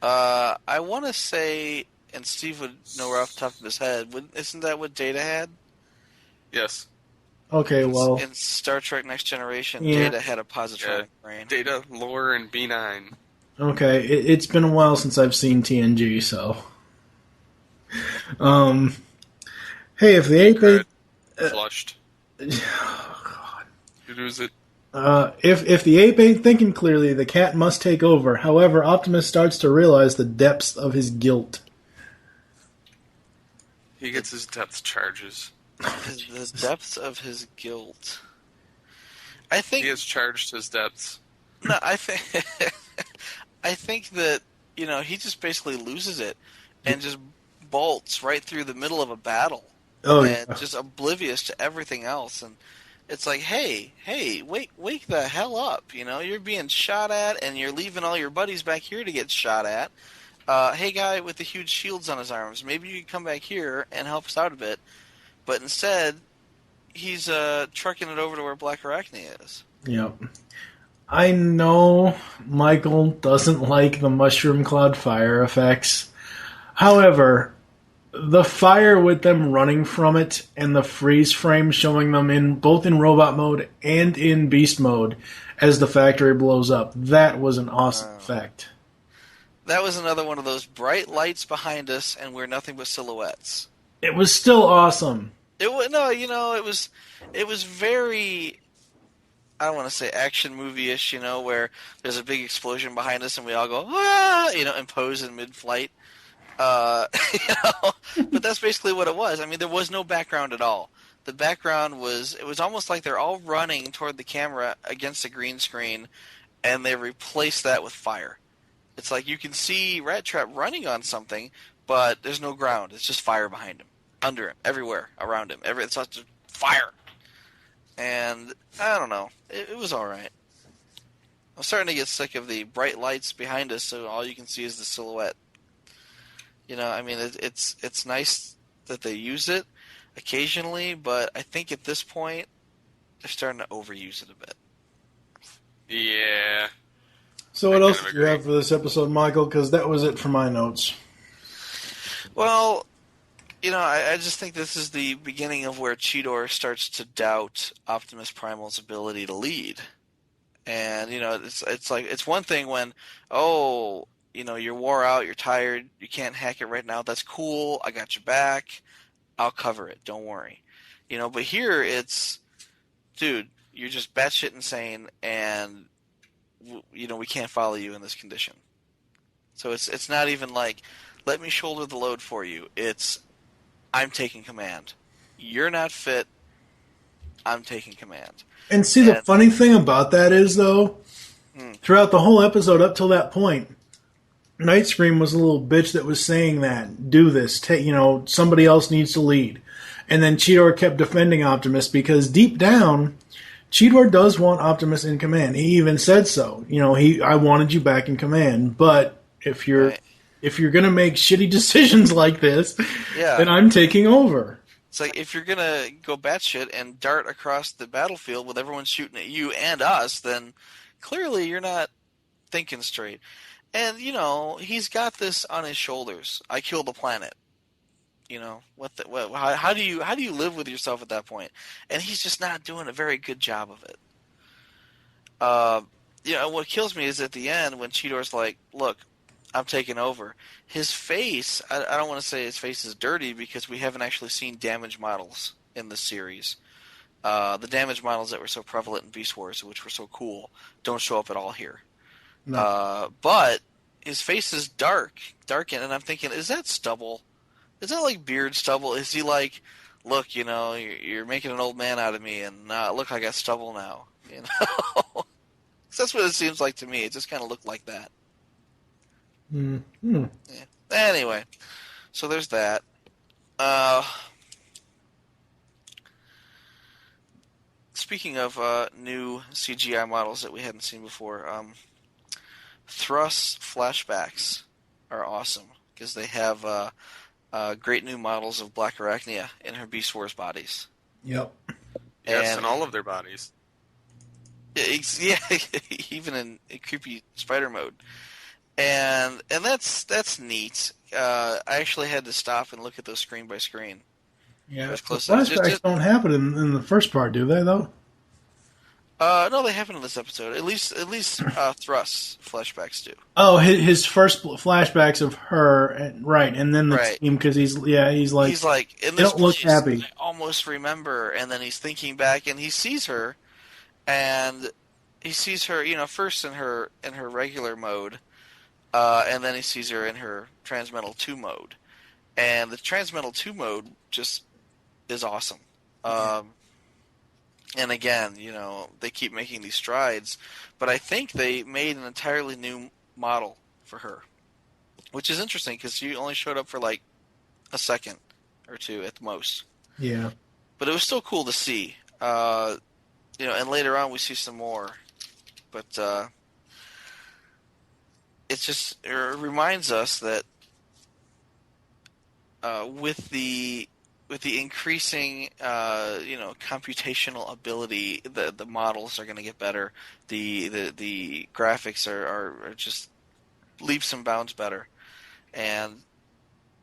D: I want to say, and Steve would know right off the top of his head, isn't that what Data had?
E: Yes.
C: Okay, well...
D: In Star Trek Next Generation, Data had a positronic brain.
E: Data, Lore, and B9.
C: Okay, it's been a while since I've seen TNG, so... Hey, if the ape...
E: Flushed.
C: Oh, God.
E: Who is it?
C: If the ape ain't thinking clearly, the cat must take over. However, Optimus starts to realize the depths of his guilt.
E: He gets his depth charges.
D: The depths of his guilt. I think
E: he has charged his depths.
D: No, I think that he just basically loses it and just bolts right through the middle of a battle. Just oblivious to everything else. And it's like, hey, wake the hell up. You're being shot at and you're leaving all your buddies back here to get shot at. Hey, guy with the huge shields on his arms, maybe you can come back here and help us out a bit. But instead, he's trucking it over to where Black Arachnia is.
C: Yep. I know Michael doesn't like the mushroom cloud fire effects. However, the fire with them running from it and the freeze frame showing them in both in robot mode and in beast mode as the factory blows up. That was an awesome effect.
D: That was another one of those bright lights behind us, and we're nothing but silhouettes.
C: It was still awesome.
D: It was very, I don't want to say action movie-ish, where there's a big explosion behind us and we all go, ah, and pose in mid-flight. But that's basically what it was. I mean, there was no background at all. The background it was almost like they're all running toward the camera against a green screen, and they replaced that with fire. It's like you can see Rat Trap running on something, but there's no ground. It's just fire behind him, under him, everywhere around him. It's just fire. And I don't know. It was all right. I'm starting to get sick of the bright lights behind us, so all you can see is the silhouette. I mean, it's nice that they use it occasionally, but I think at this point they're starting to overuse it a bit.
E: Yeah.
C: So what else do you have for this episode, Michael? Because that was it for my notes.
D: Well, I just think this is the beginning of where Cheetor starts to doubt Optimus Primal's ability to lead. And, it's one thing when, you're wore out, you're tired, you can't hack it right now. That's cool. I got your back. I'll cover it. Don't worry. But here it's, dude, you're just batshit insane, and, we can't follow you in this condition. So it's not even like, let me shoulder the load for you. It's, I'm taking command. You're not fit. I'm taking command.
C: And see, the funny thing about that is, though, throughout the whole episode up till that point, Nightscream was a little bitch that was saying that, do this, somebody else needs to lead. And then Cheetor kept defending Optimus because deep down, Cheetor does want Optimus in command. He even said so. I wanted you back in command, but if you're going to make shitty decisions like this, then I'm taking over.
D: It's like, if you're going to go batshit and dart across the battlefield with everyone shooting at you and us, then clearly you're not thinking straight. And, he's got this on his shoulders. I killed the planet. How do you live with yourself at that point? And he's just not doing a very good job of it. What kills me is at the end when Cheetor's like, look, I'm taking over. His face, I don't want to say his face is dirty because we haven't actually seen damage models in this series. The damage models that were so prevalent in Beast Wars, which were so cool, don't show up at all here. No. But his face is darkened, and I'm thinking, is that stubble? Is that like beard stubble? Is he like, look, you're making an old man out of me, and look, I got stubble now. That's what it seems like to me. It just kind of looked like that.
C: Mm-hmm.
D: Yeah. Anyway, so there's that. Speaking of new CGI models that we hadn't seen before, Thrust flashbacks are awesome because they have great new models of Black Arachnia in her Beast Wars bodies.
C: Yep.
E: Yes, in all of their bodies.
D: Yeah, even in creepy spider mode. And that's neat. I actually had to stop and look at those screen by screen.
C: Yeah, flashbacks don't happen in the first part, do they? Though.
D: No, they happen in this episode. At least Thrust's flashbacks do.
C: Oh, his first flashbacks of her, right? And then the team because he's like
D: in
C: they
D: this
C: don't look
D: place,
C: happy.
D: I almost remember, and then he's thinking back, and he sees her, and he sees her, first in her regular mode. And then he sees her in her Transmetal 2 mode. And the Transmetal 2 mode just is awesome. And again, they keep making these strides. But I think they made an entirely new model for her. Which is interesting, because she only showed up for like a second or two at the most.
C: Yeah.
D: But it was still cool to see. And later on we see some more. But it reminds us that with the increasing computational ability, the models are going to get better. The graphics are just leaps and bounds better, and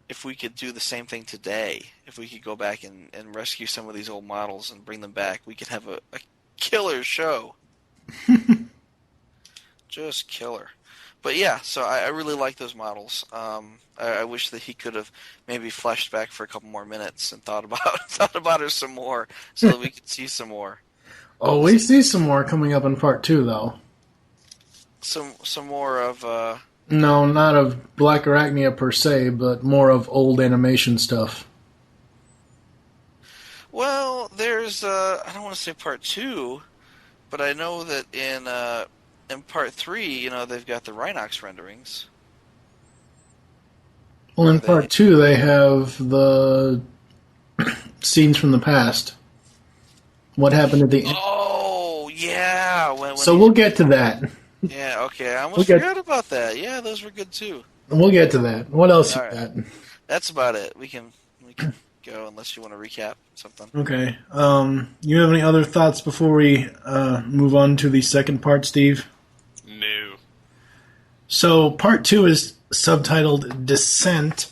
D: if we could do the same thing today, if we could go back and rescue some of these old models and bring them back, we could have a killer show. Just killer. But yeah, so I really like those models. I wish that he could have maybe flashed back for a couple more minutes and thought about her some more, so that we could see some more.
C: Oh, we see some more coming up in part 2, though.
D: Some more of
C: No, not of Black Arachnia per se, but more of old animation stuff.
D: Well, there's I don't want to say part 2, but I know that in part 3, they've got the Rhinox renderings.
C: Well, in part 2, they have the scenes from the past. What happened at the end?
D: Oh, yeah.
C: So we'll get to that.
D: Yeah, okay. I almost forgot about that. Yeah, those were good too.
C: We'll get to that. What else you got?
D: That's about it. We can go unless you want to recap something.
C: Okay. You have any other thoughts before we move on to the second part, Steve?
E: No.
C: So part 2 is subtitled Descent.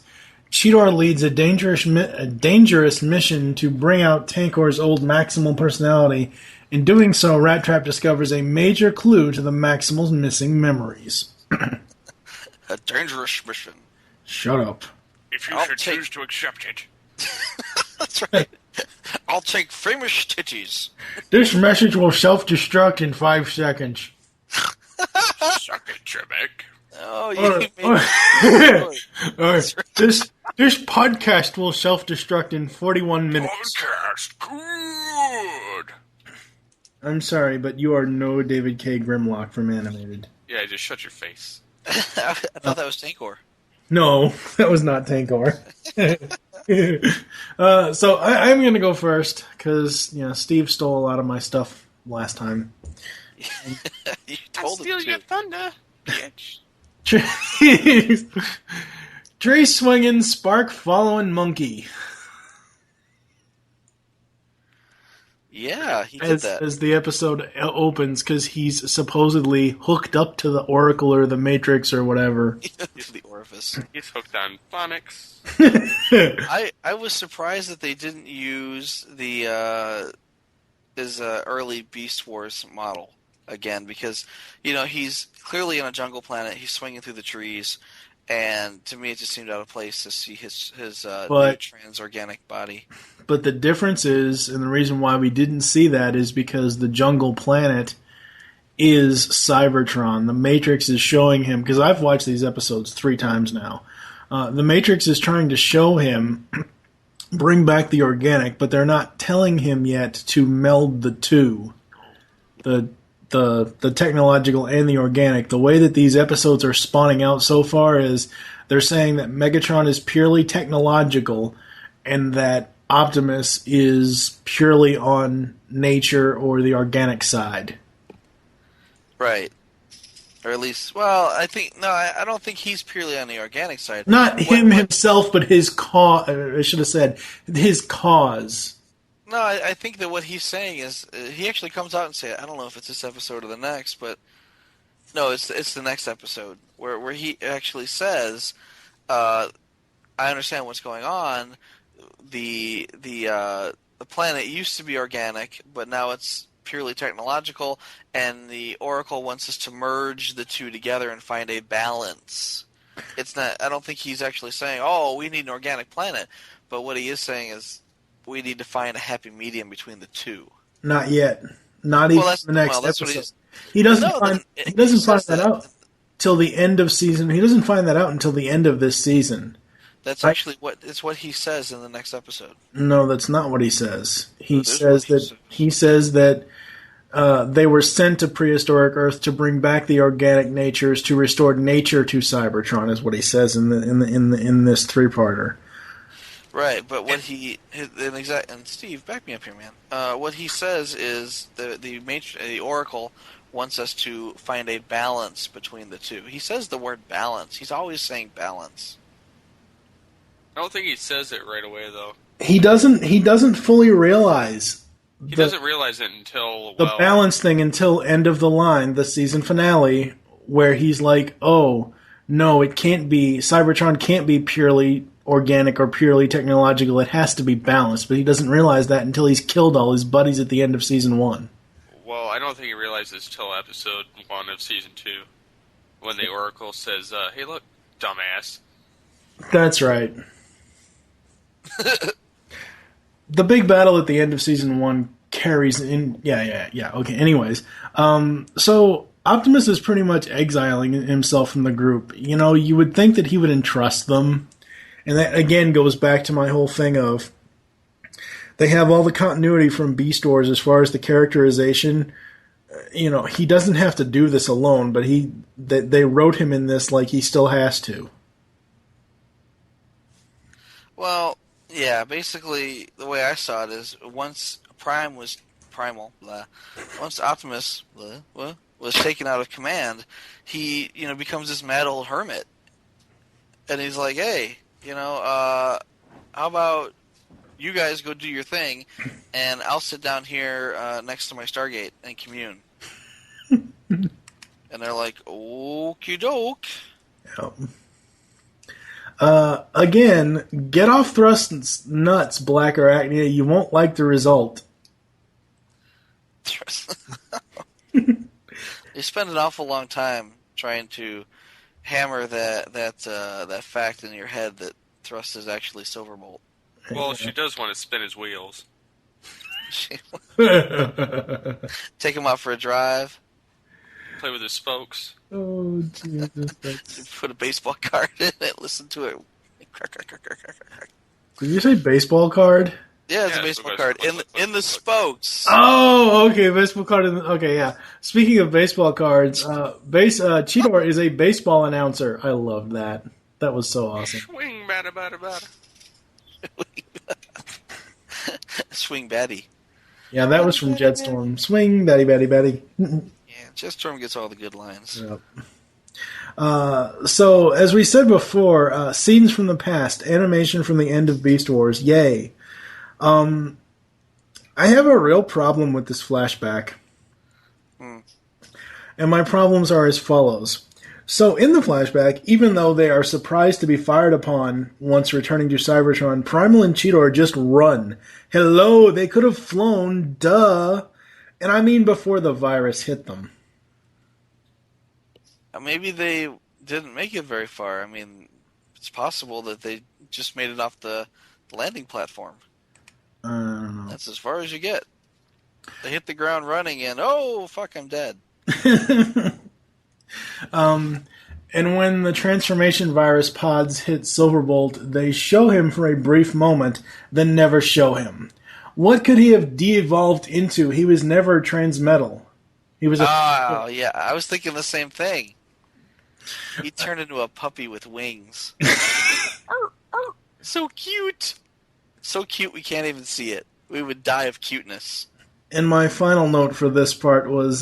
C: Cheetor leads a dangerous mission to bring out Tankor's old Maximal personality. In doing so, Rat Trap discovers a major clue to the Maximal's missing memories.
D: A dangerous mission.
C: Shut up.
B: If you should choose to accept it.
D: That's right. I'll take famous titties.
C: This message will self-destruct in 5 seconds.
B: Suck it, Trebek.
D: Oh, you made
C: Alright. This podcast will self-destruct in 41 minutes.
B: Podcast, good.
C: I'm sorry, but you are no David K. Grimlock from Animated.
E: Yeah, just shut your face.
D: I thought that was Tankor.
C: No, that was not Tankor. So I'm going to go first, because Steve stole a lot of my stuff last time.
D: You told him to.
E: Your thunder, bitch.
C: Tree swinging, spark following monkey.
D: Yeah, he did that.
C: As the episode opens, because he's supposedly hooked up to the Oracle or the Matrix or whatever.
D: The orifice.
E: He's hooked on phonics.
D: I was surprised that they didn't use his early Beast Wars model again, because he's clearly on a jungle planet. He's swinging through the trees, and to me, it just seemed out of place to see his new trans-organic body.
C: But the difference is, and the reason why we didn't see that is because the jungle planet is Cybertron. The Matrix is showing him, because I've watched these episodes 3 times now. The Matrix is trying to show him, bring back the organic, but they're not telling him yet to meld the two. The technological and the organic. The way that these episodes are spawning out so far is they're saying that Megatron is purely technological and that Optimus is purely on nature or the organic side.
D: Right. Or at least, I don't think he's purely on the organic side.
C: Not himself, but his cause. I should have said his cause.
D: No, I think that what he's saying is he actually comes out and says, I don't know if it's this episode or the next, but no, it's the next episode where he actually says, I understand what's going on. The planet used to be organic, but now it's purely technological, and the Oracle wants us to merge the two together and find a balance. It's not. I don't think he's actually saying, "Oh, we need an organic planet," but what he is saying is, we need to find a happy medium between the two.
C: Not yet. Not even the next episode. He doesn't find that out till the end of season. He doesn't find that out until the end of this season.
D: That's actually what he says in the next episode.
C: No, that's not what he says. He says that they were sent to prehistoric Earth to bring back the organic natures, to restore nature to Cybertron, is what he says in this 3-parter.
D: Right, but what and Steve, back me up here, man. What he says is the Oracle wants us to find a balance between the two. He says the word balance. He's always saying balance.
E: I don't think he says it right away, though.
C: He doesn't fully realize.
E: He doesn't realize it until
C: the balance thing until end of the line, the season finale, where he's like, "Oh no, it can't be. Cybertron can't be purely organic or purely technological. It has to be balanced, but he doesn't realize that until he's killed all his buddies at the end of season 1.
E: Well, I don't think he realizes till episode 1 of season 2, when the Oracle says, "Hey, look, dumbass."
C: That's right. The big battle at the end of season 1 carries in. Yeah. Okay. Anyways, so Optimus is pretty much exiling himself from the group. You know, you would think that he would entrust them, and that again goes back to my whole thing of they have all the continuity from Beast Wars as far as the characterization. You know, he doesn't have to do this alone, but they wrote him in this like he still has to.
D: Well, yeah, basically the way I saw it is once Prime was primal, once Optimus was taken out of command, he becomes this mad old hermit, and he's like, hey, how about you guys go do your thing, and I'll sit down here next to my Stargate and commune. And they're like, okie doke.
C: Yep. Again, get off Thrust's nuts, Black Arachnia. You won't like the result.
D: They spend an awful long time trying to hammer that fact in your head that Thrust is actually Silverbolt.
E: Well, she does want to spin his wheels.
D: Take him out for a drive.
E: Play with his spokes.
C: Oh, Jesus.
D: Put a baseball card in it, listen to it.
C: Did you say baseball card?
D: Yeah, it's a baseball card. In the spokes.
C: Oh, okay, baseball card. Okay, yeah. Speaking of baseball cards, Cheetor is a baseball announcer. I loved that. That was so awesome.
E: Swing, batter, batter, batter.
D: Swing batty.
C: Yeah, that was from Jetstorm. Swing, batty, batty, batty.
D: Yeah, Jetstorm gets all the good lines.
C: Yep. So, as we said before, scenes from the past, animation from the end of Beast Wars, yay. I have a real problem with this flashback. And my problems are as follows. So, in the flashback, even though they are surprised to be fired upon once returning to Cybertron, Primal and Cheetor just run. Hello, they could have flown, duh. And I mean before the virus hit them.
D: Maybe they didn't make it very far. I mean, it's possible that they just made it off the landing platform.
C: I don't know.
D: That's as far as you get. They hit the ground running and, oh, fuck, I'm dead.
C: And when the transformation virus pods hit Silverbolt, they show him for a brief moment, then never show him. What could he have de-evolved into? He was never transmetal. He was
D: yeah, I was thinking the same thing. He turned into a puppy with wings. So cute. So cute we can't even see it. We would die of cuteness.
C: And my final note for this part was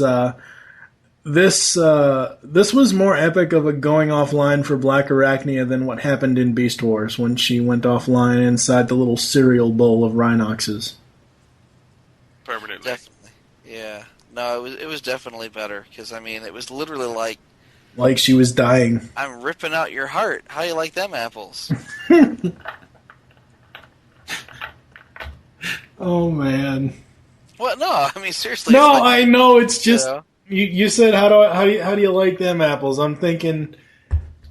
C: this was more epic of a going offline for Black Arachnia than what happened in Beast Wars when she went offline inside the little cereal bowl of Rhinoxes.
E: Permanently.
D: Definitely. Yeah. No, it was definitely better because I mean it was literally like
C: she was dying.
D: I'm ripping out your heart. How you like them apples?
C: Oh man.
D: What? No, I mean seriously.
C: No,
D: like,
C: I know. It's just you said how do you like them apples? I'm thinking,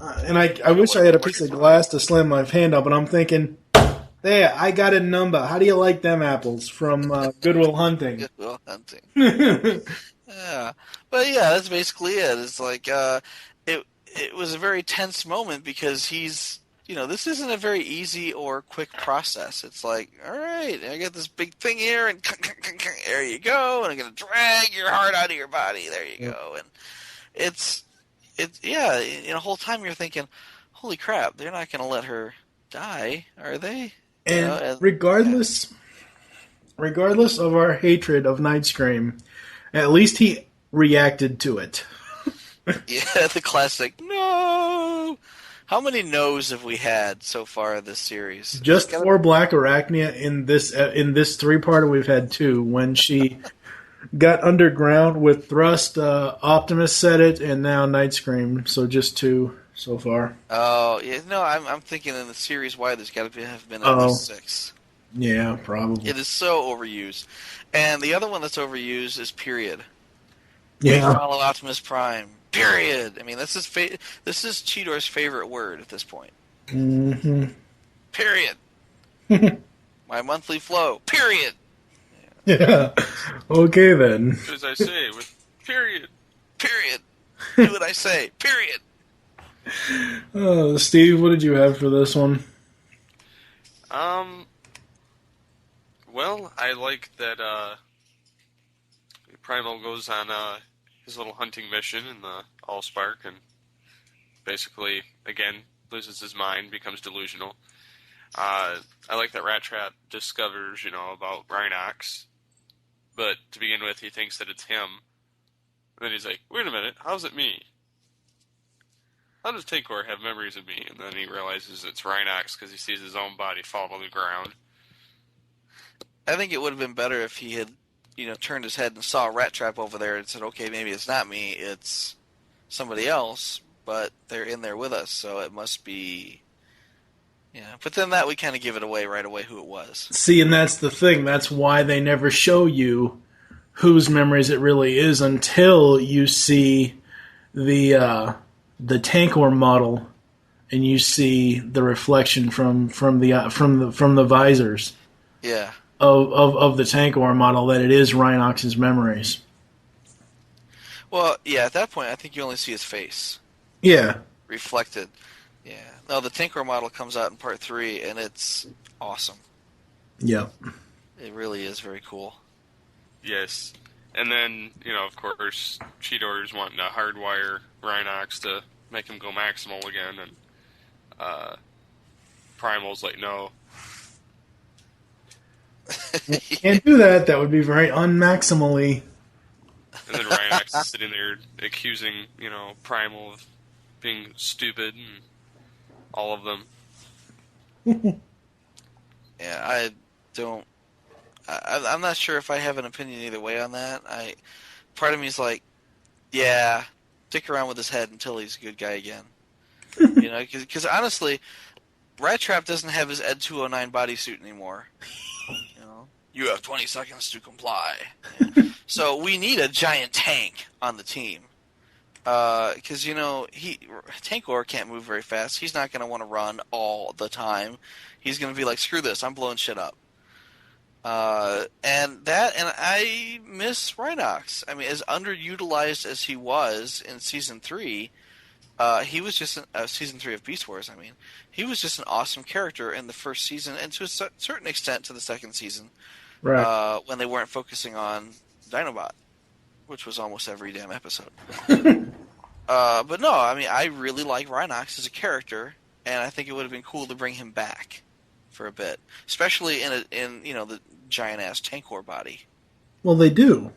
C: and I wish I had a piece of glass to slam my hand up, but I'm thinking, there, I got a number. How do you like them apples from Good Will Hunting?
D: Good Will Hunting. Yeah, but yeah, that's basically it. It's like it was a very tense moment because he's. This isn't a very easy or quick process. It's like, all right, I got this big thing here, and there you go, and I'm going to drag your heart out of your body. There you go. And it's the whole time you're thinking, holy crap, they're not going to let her die, are they?
C: And regardless of our hatred of Nightscream, at least he reacted to it.
D: Yeah, the classic, no! How many no's have we had so far this series?
C: Just for Black Arachnia in this 3-parter, we've had 2. When she got underground with Thrust, Optimus said it, and now Nightscream. So just 2. so far.
D: Oh, yeah, no, I'm thinking in the series why there's got to have been at least 6.
C: Yeah, probably.
D: It is so overused. And the other one that's overused is period.
C: Yeah.
D: We follow Optimus Prime. Period. I mean, this is Cheetor's favorite word at this point.
C: Mm-hmm.
D: Period. My monthly flow. Period.
C: Yeah. Okay, then.
E: As I say, with period.
D: Period. Do what I say. Period.
C: Steve, what did you have for this one?
E: Well, I like that Primal goes on his little hunting mission in the AllSpark and basically, again, loses his mind, becomes delusional. I like that Rat Trap discovers, about Rhinox, but to begin with, he thinks that it's him. And then he's like, wait a minute, how's it me? How does Tankor have memories of me? And then he realizes it's Rhinox because he sees his own body fall to the ground.
D: I think it would have been better if he had, turned his head and saw a rat trap over there and said, okay, maybe it's not me, it's somebody else, but they're in there with us, so it must be... Yeah, but then that would kind of give it away right away who it was.
C: See, and that's the thing. That's why they never show you whose memories it really is until you see the Tankor model and you see the reflection from the visors.
D: Yeah.
C: Of the Tankor model that it is Rhinox's memories.
D: Well, yeah, at that point I think you only see his face.
C: Yeah.
D: Reflected. Yeah. No, the Tankor model comes out in part 3 and it's awesome.
C: Yep.
D: It really is very cool.
E: Yes. And then, of course, Cheetor's wanting to hardwire Rhinox to make him go maximal again, and Primal's like, no.
C: You can't do that. That would be very unmaximally.
E: And then Rhinox is sitting there accusing, Primal of being stupid and all of them.
D: Yeah, I'm not sure if I have an opinion either way on that. Part of me is like, yeah, stick around with his head until he's a good guy again. Because honestly, Rat Trap doesn't have his Ed 209 bodysuit anymore. You have 20 seconds to comply. Yeah. So we need a giant tank on the team. Because, Tankor can't move very fast. He's not going to want to run all the time. He's going to be like, screw this, I'm blowing shit up. And I miss Rhinox. I mean, as underutilized as he was in Season 3, he was just, Season 3 of Beast Wars, he was just an awesome character in the first season, and to a certain extent to the second season,
C: right.
D: When they weren't focusing on Dinobot, which was almost every damn episode. But no, I really like Rhinox as a character, and I think it would have been cool to bring him back for a bit, especially in the giant ass Tankor body.
C: Well, they do.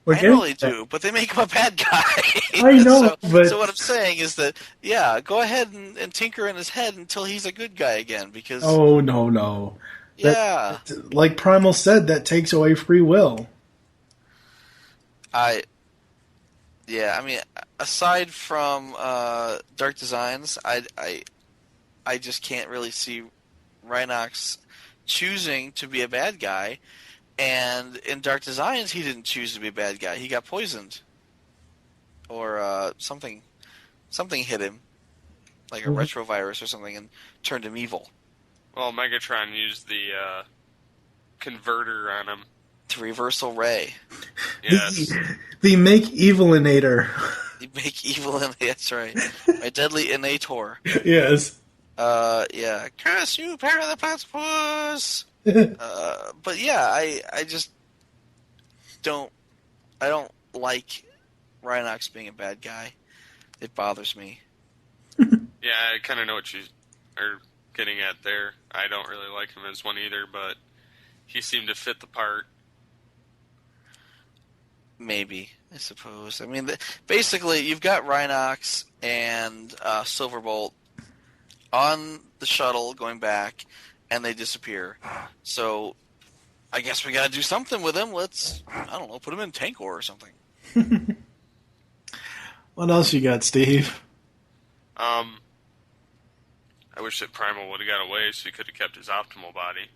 D: I know they do, but they make him a bad guy.
C: I know,
D: so what I'm saying is that, yeah, go ahead and tinker in his head until he's a good guy again, because...
C: Oh, no.
D: Yeah.
C: Like Primal said, that takes away free will.
D: Aside from Dark Designs, I just can't really see Rhinox choosing to be a bad guy. And in Dark Designs, he didn't choose to be a bad guy. He got poisoned. Or something hit him. Like a retrovirus or something, and turned him evil.
E: Well, Megatron used the converter on him.
D: The reversal ray.
E: Yes.
C: The Make Evilinator.
D: The Make Evilinator, that's right. My deadly Innator.
C: Yes.
D: Yeah. Curse you, pair of the platypus! But yeah, I just don't like Rhinox being a bad guy. It bothers me.
E: Yeah, I kind of know what you are getting at there. I don't really like him as one either, but he seemed to fit the part.
D: Maybe, I suppose. Basically, you've got Rhinox and Silverbolt on the shuttle going back, and they disappear. So, I guess we gotta do something with him. Let's, put him in Tankor or something.
C: What else you got, Steve?
E: I wish that Primal would have got away so he could have kept his optimal body.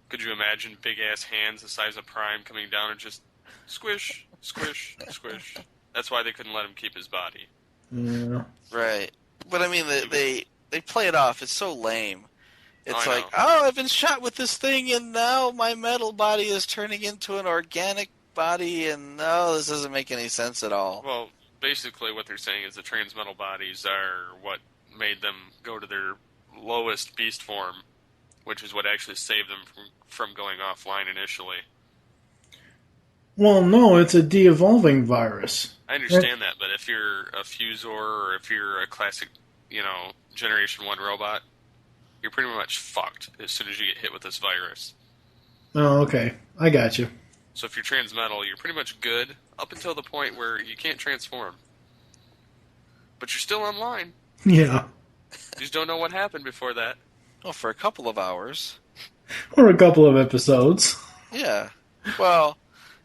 E: Could you imagine big-ass hands the size of Prime coming down and just squish, squish, squish? That's why they couldn't let him keep his body.
C: Yeah.
D: Right. But I mean, they play it off. It's so lame. It's
E: I
D: like,
E: know.
D: oh, I've been shot with this thing, and now my metal body is turning into an organic body, and no, this doesn't make any sense at all.
E: Well, basically what they're saying is the transmetal bodies are what made them go to their lowest beast form, which is what actually saved them from going offline initially.
C: Well, no, it's a de-evolving virus.
E: I understand that, but if you're a Fusor or if you're a classic, Generation 1 robot, you're pretty much fucked as soon as you get hit with this virus.
C: Oh, okay. I got you.
E: So if you're transmetal, you're pretty much good up until the point where you can't transform. But you're still online.
C: Yeah.
E: You just don't know what happened before that.
D: Well, for a couple of hours.
C: Or a couple of episodes.
D: Yeah. Well,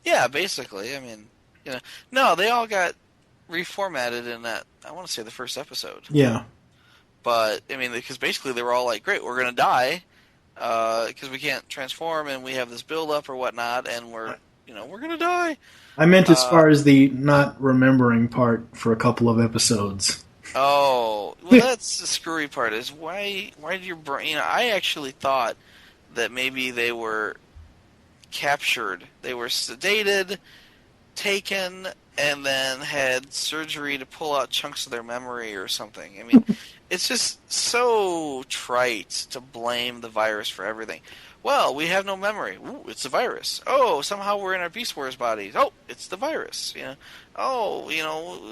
D: yeah, basically. I mean, no, they all got reformatted in that, I want to say the first episode.
C: Yeah.
D: But, I mean, because basically they were all like, great, we're going to die, because we can't transform, and we have this build-up or whatnot, and we're going to die.
C: I meant as far as the not remembering part for a couple of episodes.
D: Oh, well, that's the screwy part, is why did your brain... I actually thought that maybe they were captured. They were sedated, taken, and then had surgery to pull out chunks of their memory or something. I mean, it's just so trite to blame the virus for everything. Well, we have no memory. Ooh, it's the virus. Oh, somehow we're in our Beast Wars bodies. Oh, it's the virus. Oh,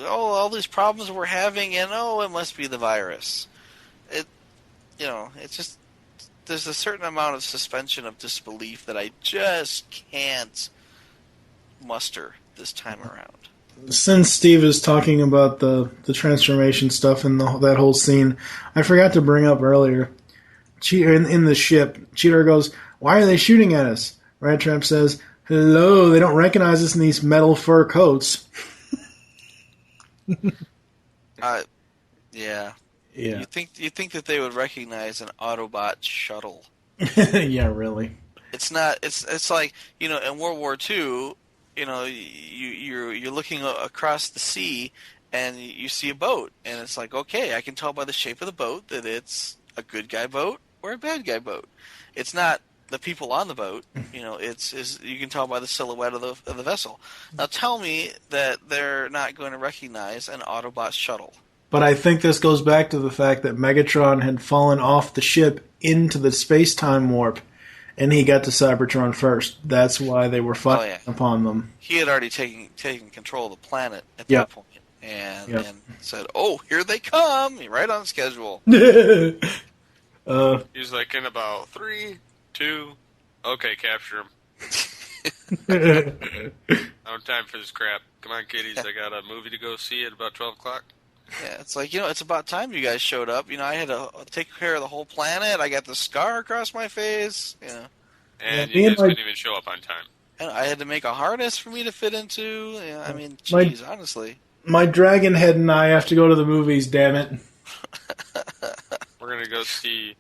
D: all these problems we're having, and it must be the virus. It's just, there's a certain amount of suspension of disbelief that I just can't muster this time around.
C: Since Steve is talking about the transformation stuff and that whole scene, I forgot to bring up earlier. In the ship, Cheetor goes, "Why are they shooting at us?" Rat Trap says, "Hello, they don't recognize us in these metal fur coats."
D: Yeah.
C: Yeah.
D: You think that they would recognize an Autobot shuttle?
C: Yeah, really.
D: It's not. It's like, in World War II, you're looking across the sea and you see a boat, and it's like, okay, I can tell by the shape of the boat that it's a good guy boat or a bad guy boat. It's not the people on the boat. It's you can tell by the silhouette of the vessel. Now tell me that they're not going to recognize an Autobot shuttle.
C: But I think this goes back to the fact that Megatron had fallen off the ship into the space-time warp, and he got to Cybertron first. That's why they were fighting upon them.
D: He had already taken control of the planet at that point, and said, "Oh, here they come!" Right on schedule.
E: He's like, in about 3, 2, okay, capture him. No time for this crap. Come on, kiddies, I got a movie to go see at about 12 o'clock.
D: Yeah, it's like, it's about time you guys showed up. I had to take care of the whole planet. I got the scar across my face.
E: And you guys couldn't even show up on time.
D: And I had to make a harness for me to fit into. I mean, geez, honestly.
C: My dragon head and I have to go to the movies, damn it.
E: We're going to go see...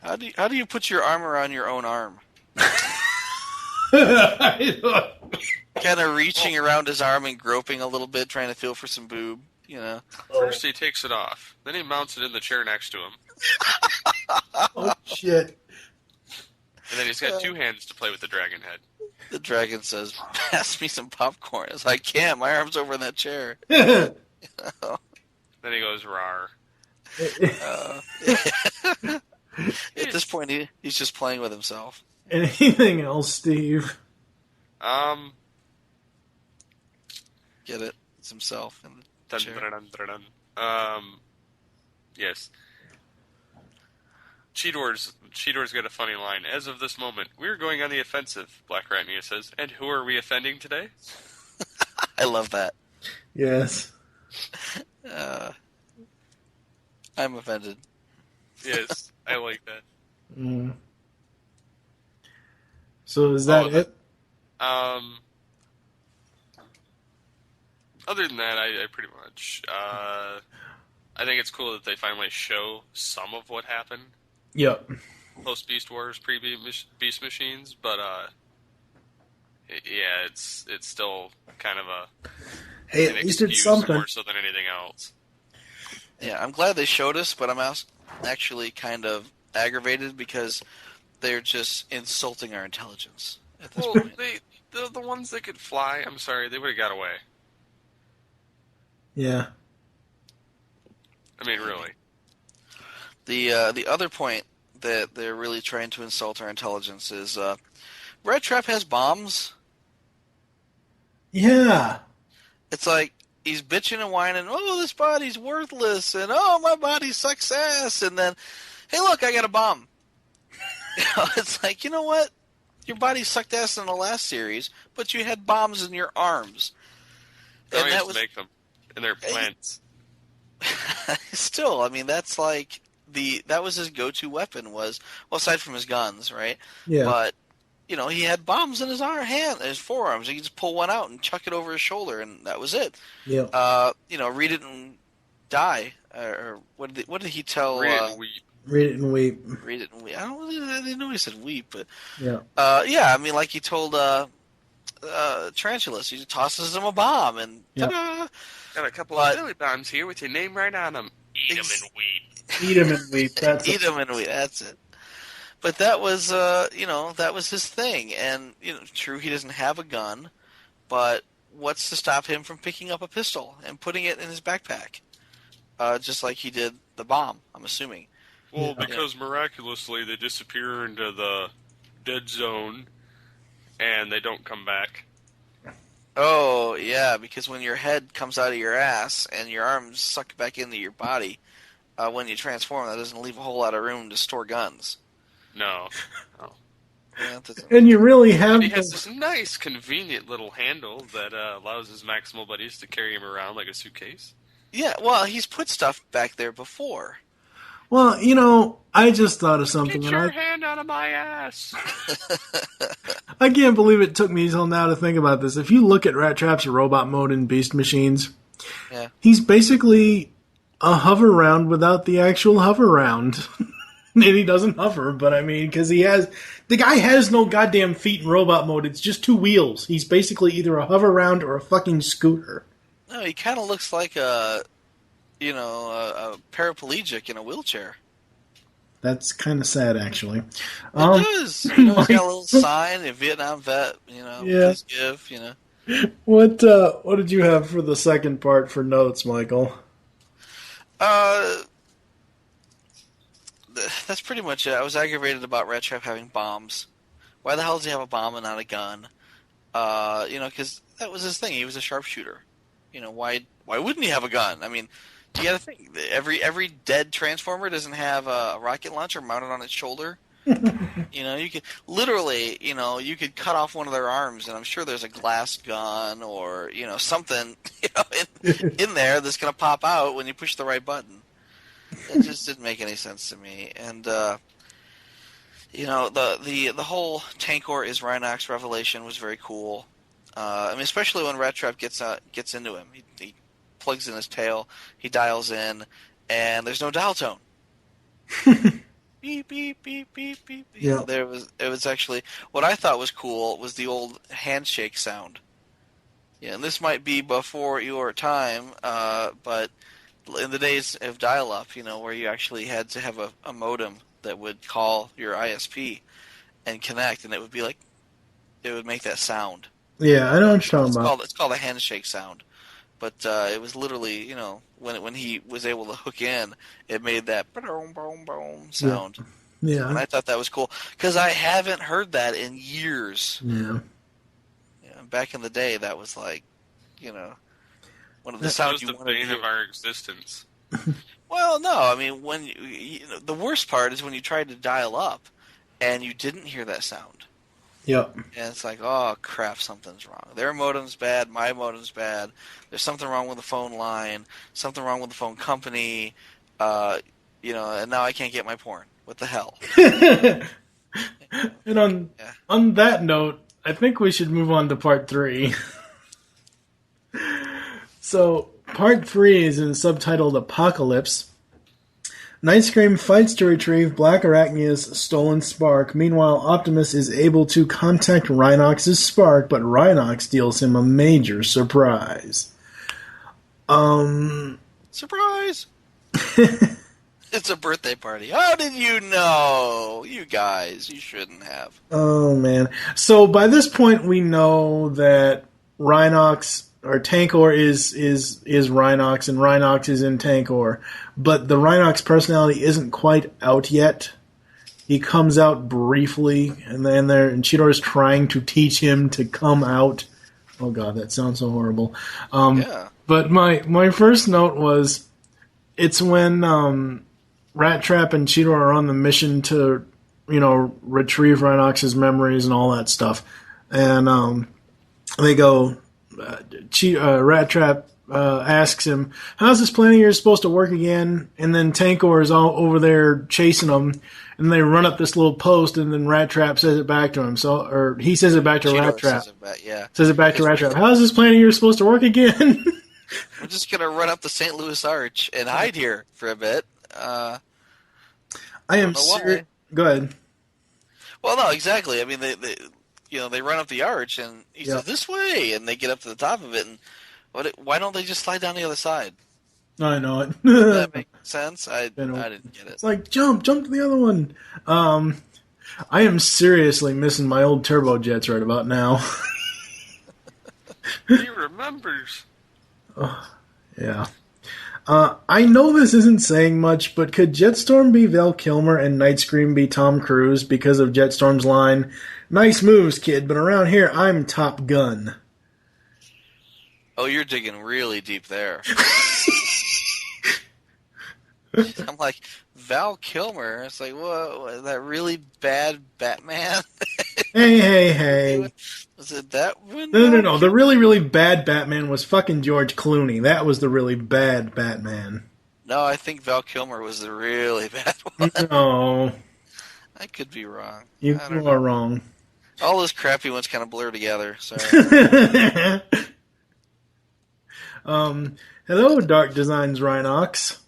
D: How do you put your arm around your own arm? Kind of reaching around his arm and groping a little bit, trying to feel for some boob,
E: First he takes it off. Then he mounts it in the chair next to him.
C: Oh, shit.
E: And then he's got 2 hands to play with the dragon head.
D: The dragon says, "Pass me some popcorn." It's like, I can't. My arm's over in that chair.
E: Then he goes, "Rawr."
D: At this point, he's just playing with himself.
C: Anything else, Steve?
D: Get it? It's himself in the chair.
E: Yes. Cheetor's got a funny line. "As of this moment, we're going on the offensive," Black Ratnia says. "And who are we offending today?"
D: I love that.
C: Yes.
D: I'm offended.
E: Yes, I like that.
C: Mm. So is that it?
E: Other than that, I pretty much... I think it's cool that they finally show some of what happened
C: Yep.
E: post Beast Wars, pre Beast Machines, but yeah, it's still kind of
C: Hey,
E: an
C: at least it's
E: excuse
C: something.
E: more so than anything else.
D: Yeah, I'm glad they showed us, but I'm actually kind of aggravated because they're just insulting our intelligence at this
E: Well,
D: point.
E: the ones that could fly, I'm sorry, they would have got away.
C: Yeah.
E: I mean, really.
D: The other point that they're really trying to insult our intelligence is Red Trap has bombs.
C: Yeah.
D: It's like he's bitching and whining, oh, this body's worthless, and oh, my body sucks ass, and then, hey, look, I got a bomb. It's like, you know what? Your body sucked ass in the last series, but you had bombs in your arms.
E: And that was make them, and they're plants.
D: Still, I mean, that's like that was his go-to weapon was, well, aside from his guns, right?
C: Yeah.
D: But you know, he had bombs in his forearms. He could just pull one out and chuck it over his shoulder, and that was it.
C: Yeah.
D: You know, read it and die, or what did he tell?
E: Read it and weep.
C: Read it and weep.
D: Read it and weep. I didn't know he said weep, but
C: Yeah.
D: yeah. I mean, like he told Tarantulas, he tosses him a bomb, and ta-da!
E: Got a couple of Billy bombs here with your name right on them. Eat them and weep.
C: Eat him and weep. That's
D: Eat him and weep. That's it. But that was, you know, that was his thing. And, you know, true, he doesn't have a gun, but what's to stop him from picking up a pistol and putting it in his backpack? Just like he did the bomb, I'm assuming.
E: Well, because miraculously they disappear into the dead zone and they don't come back.
D: Oh, yeah, because when your head comes out of your ass and your arms suck back into your body, when you transform, that doesn't leave a whole lot of room to store guns.
E: No.
D: Yeah,
C: and you really have...
E: He has this nice, convenient little handle that allows his Maximal buddies to carry him around like a suitcase.
D: Yeah, well, he's put stuff back there before.
C: Well, you know, I just thought of something.
E: Get your hand out of my ass!
C: I can't believe it took me till now to think about this. If you look at Rat Trap's robot mode in Beast Machines, he's basically a hover round without the actual hover round. And he doesn't hover, but I mean, because the guy has no goddamn feet in robot mode. It's just two wheels. He's basically either a hover round or a fucking scooter.
D: No, he kind of looks like a paraplegic in a wheelchair.
C: That's kind of sad, actually. It
D: does. You know, he's got a little sign, a Vietnam vet, you know, please give, you know.
C: What did you have for the second part for notes, Michael?
D: That's pretty much it. I was aggravated about Rat Trap having bombs. Why the hell does he have a bomb and not a gun? You know, because that was his thing. He was a sharpshooter. You know, why wouldn't he have a gun? I mean, you got to think. Every dead Transformer doesn't have a rocket launcher mounted on its shoulder. You know, you could literally, you know, you could cut off one of their arms, and I'm sure there's a glass gun or, you know, something, you know, in there that's going to pop out when you push the right button. It just didn't make any sense to me. And you know, the whole Tankor is Rhinox revelation was very cool. I mean, especially when Rat Trap gets into him. He plugs in his tail, he dials in, and there's no dial tone. Beep beep beep beep beep.
C: Yeah.
D: It was actually what I thought was cool was the old handshake sound. Yeah, and this might be before your time, but in the days of dial-up, you know, where you actually had to have a modem that would call your ISP and connect, and it would make that sound.
C: Yeah, I know what you're talking about.
D: It's called a handshake sound, but it was literally, you know, when he was able to hook in, it made that boom boom boom sound.
C: Yeah,
D: and I thought that was cool because I haven't heard that in years.
C: Yeah.
D: Back in the day, that was like, you know, one of the sounds you wanted to hear.
E: The bane of our existence.
D: Well, no, I mean, when you know, the worst part is when you tried to dial up and you didn't hear that sound.
C: Yep.
D: And it's like, oh crap, something's wrong. Their modem's bad, my modem's bad. There's something wrong with the phone line, something wrong with the phone company, you know, and now I can't get my porn. What the hell?
C: And on that note, I think we should move on to part 3. So, Part 3 is subtitled Apocalypse. Nightscream fights to retrieve Black Arachnia's stolen spark. Meanwhile, Optimus is able to contact Rhinox's spark, but Rhinox deals him a major surprise.
D: Surprise! It's a birthday party. How did you know? You guys, you shouldn't have.
C: Oh, man. So by this point, we know that Rhinox, or Tankor, is Rhinox, and Rhinox is in Tankor. But the Rhinox personality isn't quite out yet. He comes out briefly, and Cheetor's trying to teach him to come out. Oh, God, that sounds so horrible.
D: Yeah.
C: But my first note was, it's when Rat Trap and Cheetor are on the mission to, retrieve Rhinox's memories and all that stuff. And they go, Rat Trap asks him, how's this plan of yours supposed to work again? And then Tankor is all over there chasing them, and they run up this little post, and then Rat Trap says it back to him. Or he says it back to Rat Trap. Says it back to Rat Trap. How's this plan of yours supposed to work again?
D: I'm just going to run up the St. Louis Arch and hide here for a bit.
C: I am serious. Go ahead.
D: Well, no, exactly. I mean, they run up the arch, and he says, this way, and they get up to the top of it, and why don't they just slide down the other side?
C: I know it.
D: Does that make sense? I didn't get it.
C: It's like, jump to the other one. I am seriously missing my old turbojets right about now.
E: He remembers.
C: Yeah. I know this isn't saying much, but could Jetstorm be Val Kilmer and Nightscream be Tom Cruise because of Jetstorm's line, nice moves, kid, but around here I'm Top Gun?
D: Oh, you're digging really deep there. I'm like, Val Kilmer? It's like, whoa, that really bad Batman?
C: Hey.
D: Was it that one?
C: No. The really, really bad Batman was fucking George Clooney. That was the really bad Batman.
D: No, I think Val Kilmer was the really bad one.
C: No.
D: I could be wrong.
C: You are wrong.
D: All those crappy ones kind of blur together. Sorry.
C: Hello, Dark Designs Rhinox.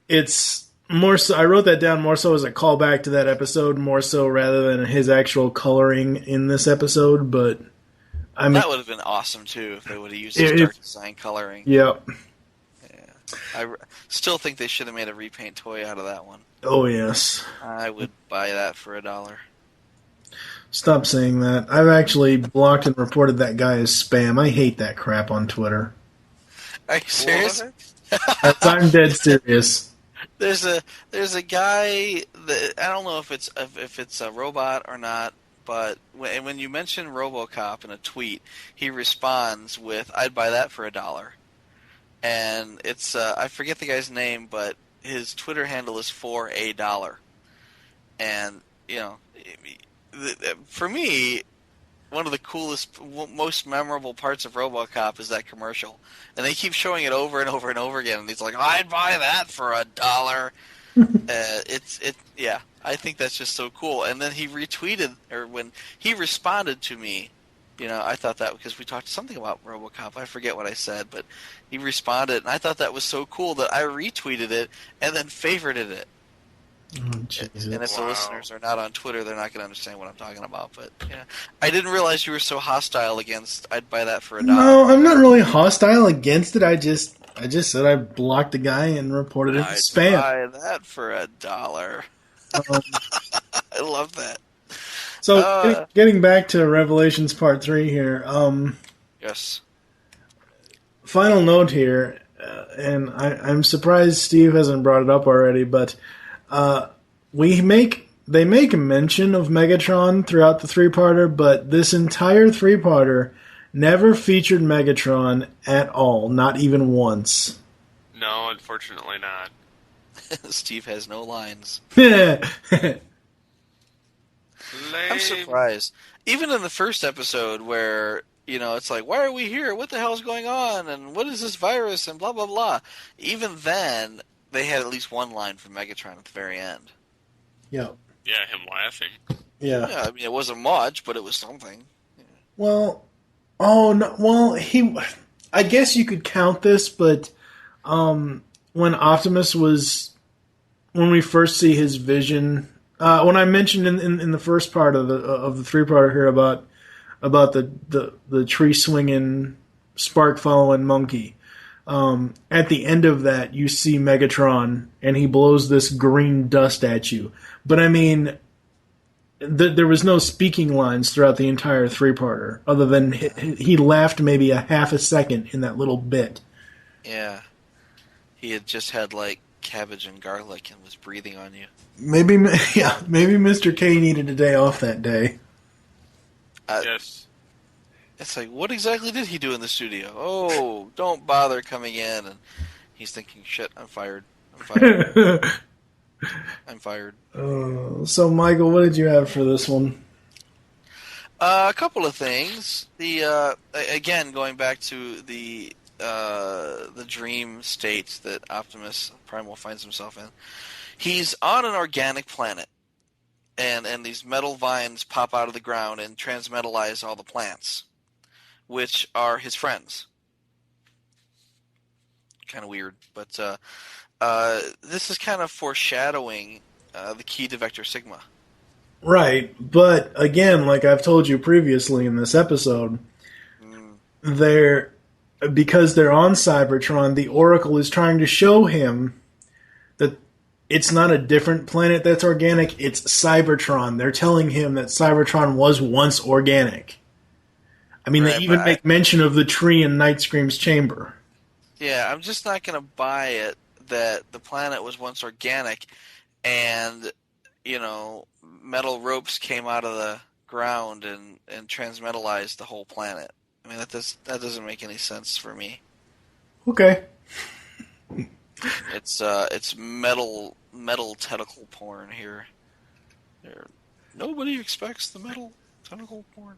C: It's more so, I wrote that down more so as a callback to that episode, more so rather than his actual coloring in this episode, but I mean,
D: that would have been awesome too if they would have used his Dark Design coloring.
C: Yep.
D: Yeah. I still think they should have made a repaint toy out of that one.
C: Oh, yes.
D: I would buy that for $1.
C: Stop saying that. I've actually blocked and reported that guy as spam. I hate that crap on Twitter.
D: Are you serious?
C: I'm dead serious.
D: There's a guy that I don't know if it's a robot or not, but when you mention RoboCop in a tweet, he responds with, "I'd buy that for $1." And it's I forget the guy's name, but his Twitter handle is for $1. And for me, one of the coolest, most memorable parts of RoboCop is that commercial, and they keep showing it over and over and over again. And he's like, "I'd buy that for $1." Yeah. I think that's just so cool. And then he retweeted, or when he responded to me, I thought that because we talked something about RoboCop. I forget what I said, but he responded, and I thought that was so cool that I retweeted it and then favorited it.
C: Oh, Jesus.
D: And if the listeners are not on Twitter, they're not going to understand what I'm talking about. But yeah, I didn't realize you were so hostile against. I'd buy that for $1.
C: No, I'm not really hostile against it. I just said I blocked the guy and reported it as spam.
D: I'd buy that for $1. I love that.
C: So, getting back to Revelations Part 3 here.
D: Yes.
C: Final note here, and I'm surprised Steve hasn't brought it up already, but they make a mention of Megatron throughout the three-parter, but this entire three-parter never featured Megatron at all, not even once.
E: No, unfortunately not.
D: Steve has no lines.
E: Lame.
D: I'm surprised. Even in the first episode where, it's like, why are we here? What the hell's going on? And what is this virus? And blah, blah, blah. Even then, they had at least one line from Megatron at the very end.
C: Yeah.
E: Yeah, him laughing.
C: Yeah.
D: Yeah, I mean, it wasn't much, but it was something. Yeah.
C: Well, Oh no! Well, I guess you could count this, but when Optimus was when we first see his vision, when I mentioned in the first part of the 3-parter here about the tree swinging, spark following monkey. At the end of that, you see Megatron, and he blows this green dust at you. But I mean, there was no speaking lines throughout the entire 3-parter, other than he laughed maybe a half a second in that little bit.
D: Yeah. He had just had, like, cabbage and garlic and was breathing on you.
C: Maybe Mr. K needed a day off that day.
E: Yes.
D: It's like, what exactly did he do in the studio? Oh, don't bother coming in. And he's thinking, shit, I'm fired. I'm fired.
C: So, Michael, what did you have for this one?
D: A couple of things. Again, going back to the dream state that Optimus Primal finds himself in. He's on an organic planet, and these metal vines pop out of the ground and transmetalize all the plants, which are his friends. Kind of weird, but this is kind of foreshadowing the key to Vector Sigma.
C: Right, but again, like I've told you previously in this episode, because they're on Cybertron, the Oracle is trying to show him that it's not a different planet that's organic, it's Cybertron. They're telling him that Cybertron was once organic. I mean, they even make mention of the tree in Night Scream's chamber.
D: Yeah, I'm just not going to buy it that the planet was once organic and, metal ropes came out of the ground and transmetalized the whole planet. I mean, that doesn't make any sense for me.
C: Okay.
D: It's metal tentacle porn here. Nobody expects the metal tentacle porn.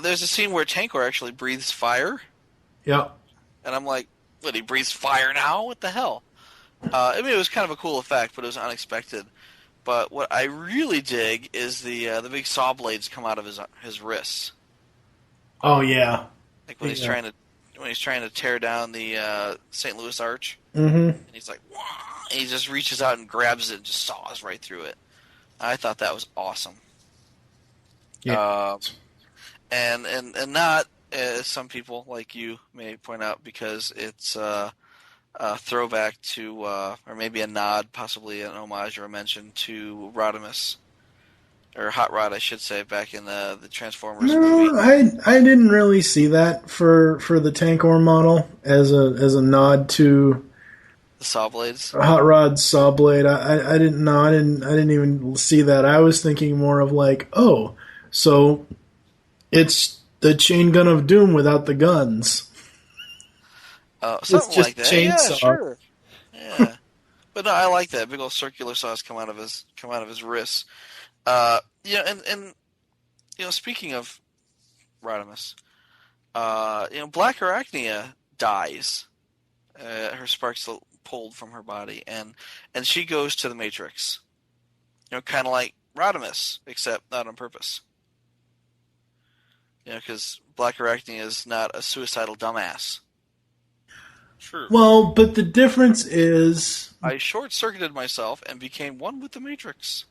D: There's a scene where Tankor actually breathes fire.
C: Yeah.
D: And I'm like, what, he breathes fire now? What the hell? I mean, it was kind of a cool effect, but it was unexpected. But what I really dig is the big saw blades come out of his wrists.
C: Oh yeah.
D: Like when he's trying to tear down the St. Louis Arch.
C: Mm-hmm.
D: And he's like, wah! And he just reaches out and grabs it and just saws right through it. I thought that was awesome.
C: Yeah.
D: And not as some people like you may point out, because it's a throwback to, or maybe a nod, possibly an homage or a mention to Rodimus, or Hot Rod, I should say, back in the Transformers movie.
C: I didn't really see that for the Tankor model as a nod to
D: the saw blades.
C: Hot Rod's saw blade. I didn't even see that. I was thinking more of like, oh, so it's the chain gun of doom without the guns.
D: Something like that.
C: Chainsaw.
D: Yeah, sure. Yeah, but no, I like that. Big old circular saws come out of his wrists. And speaking of Rodimus, Black Arachnia dies. Her sparks pulled from her body, and she goes to the Matrix. Kind of like Rodimus, except not on purpose. Because Black Arachnia is not a suicidal dumbass.
E: True.
C: Well, but the difference is
D: I short-circuited myself and became one with the Matrix.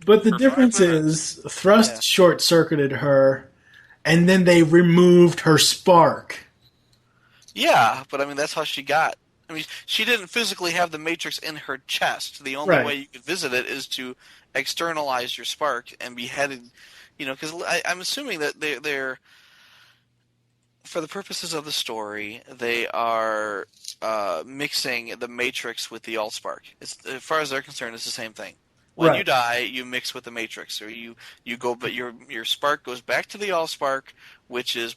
C: But the difference is Thrust short-circuited her, and then they removed her spark.
D: Yeah, but I mean, that's how she got. I mean, she didn't physically have the Matrix in her chest. The only way you could visit it is to externalize your spark and be headed, because I'm assuming that they're, for the purposes of the story, they are mixing the Matrix with the AllSpark. As far as they're concerned, it's the same thing. When you die, you mix with the Matrix, or you go, but your spark goes back to the AllSpark, which is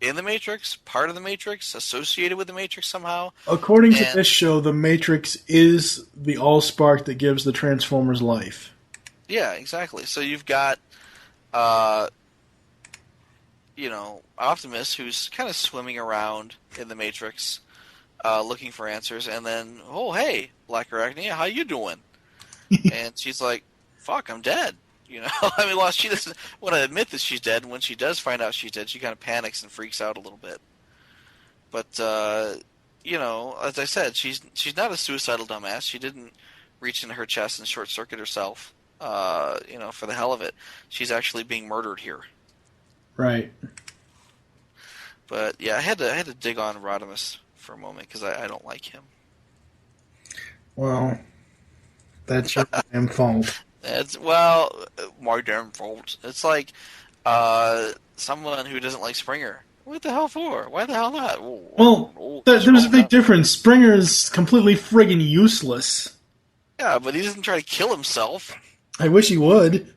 D: in the Matrix, part of the Matrix, associated with the Matrix somehow.
C: According to this show, the Matrix is the AllSpark that gives the Transformers life.
D: Yeah, exactly. So you've got, Optimus, who's kind of swimming around in the Matrix, looking for answers, and then, oh, hey, Black Arachnia, how you doing? And she's like, fuck, I'm dead. You know, I mean, while she doesn't want to admit that she's dead, and when she does find out she's dead, she kind of panics and freaks out a little bit. But you know, as I said, she's not a suicidal dumbass. She didn't reach into her chest and short circuit herself. You know, for the hell of it, she's actually being murdered here.
C: Right.
D: But yeah, I had to dig on Rodimus for a moment because I don't like him.
C: Well, that's your damn fault.
D: Well, my damn fault. It's like someone who doesn't like Springer. What the hell for? Why the hell not?
C: Well, there's a big difference. Springer's completely friggin' useless.
D: Yeah, but he doesn't try to kill himself.
C: I wish he would.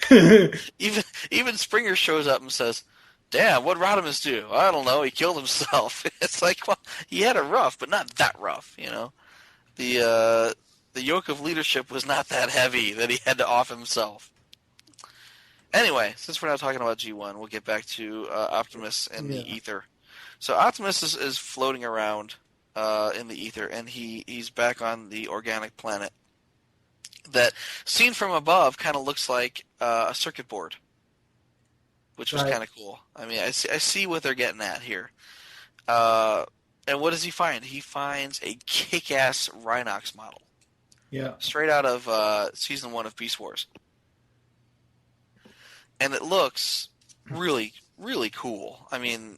D: Even Springer shows up and says, "Damn, what'd Rodimus do? I don't know. He killed himself." It's like, well, he had it rough, but not that rough, you know. The yoke of leadership was not that heavy that he had to off himself. Anyway, since we're not talking about G1, we'll get back to Optimus and the ether. So Optimus is floating around in the ether, and he's back on the organic planet that, seen from above, kind of looks like a circuit board, which was kind of cool. I mean, I see what they're getting at here. And what does he find? He finds a kick-ass Rhinox model.
C: Yeah. Straight
D: out of Season 1 of Beast Wars. And it looks really, really cool. I mean,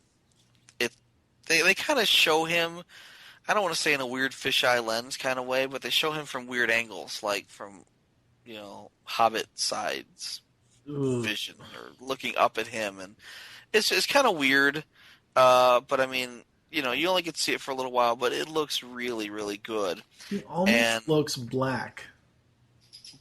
D: they kind of show him, I don't want to say in a weird fisheye lens kind of way, but they show him from weird angles, like from, you know, Hobbit sides vision, or looking up at him. And it's kind of weird, but I mean, you know, you only get to see it for a little while, but it looks really, really good.
C: He almost looks black.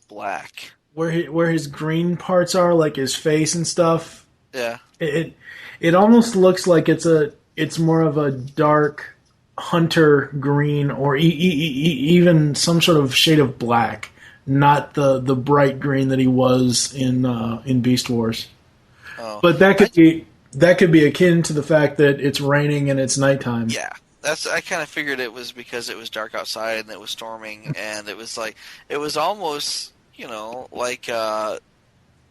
D: Black.
C: Where his green parts are, like his face and stuff.
D: Yeah.
C: It almost looks like it's more of a dark hunter green, or even some sort of shade of black, not the bright green that he was in Beast Wars. Oh. But that could be akin to the fact that it's raining and it's nighttime.
D: Yeah. I kind of figured it was because it was dark outside and it was storming, and it was almost, you know, like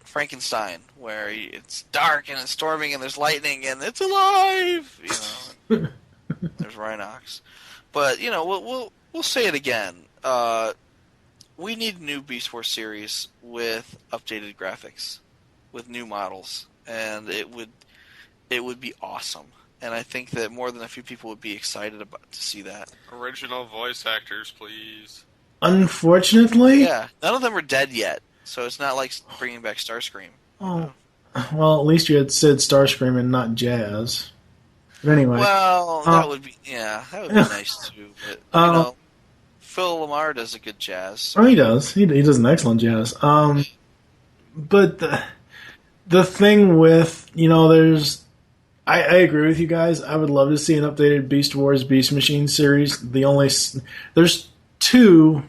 D: Frankenstein, where it's dark and it's storming and there's lightning and it's alive. You know, there's Rhinox. But you know, we'll say it again. We need a new Beast Wars series with updated graphics, with new models, and it would be awesome. And I think that more than a few people would be excited to see that.
E: Original voice actors, please.
C: Unfortunately,
D: yeah, none of them are dead yet, so it's not like bringing back Starscream.
C: Oh, well, at least you had said Starscream and not Jazz. But anyway,
D: well, that would be nice too. But you know, Phil Lamar does a good jazz.
C: Oh, he does. He does an excellent jazz. But the thing with, you know, I agree with you guys. I would love to see an updated Beast Wars Beast Machine series. There's two,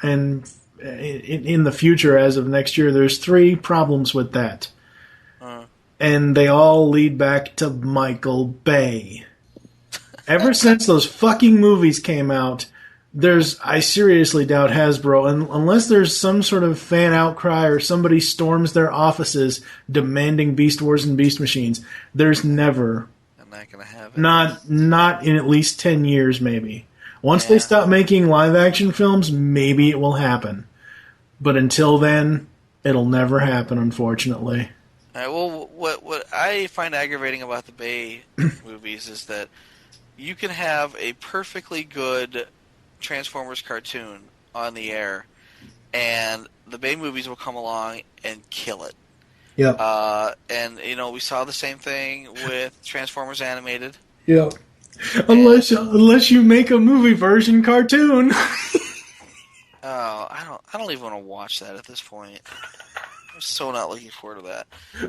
C: and in the future, as of next year, there's 3 problems with that. And they all lead back to Michael Bay. Ever since those fucking movies came out, I seriously doubt Hasbro, unless there's some sort of fan outcry or somebody storms their offices demanding Beast Wars and Beast Machines, there's never...
D: I'm not going to have it.
C: Not in at least 10 years, maybe. Once they stop making live-action films, maybe it will happen. But until then, it'll never happen, unfortunately.
D: All right, well, what I find aggravating about the Bay movies is that you can have a perfectly good Transformers cartoon on the air, and the Bay movies will come along and kill it.
C: Yeah.
D: And, you know, we saw the same thing with Transformers Animated.
C: Yeah. Unless you make a movie version cartoon.
D: I don't even want to watch that at this point. I'm so not looking forward to that.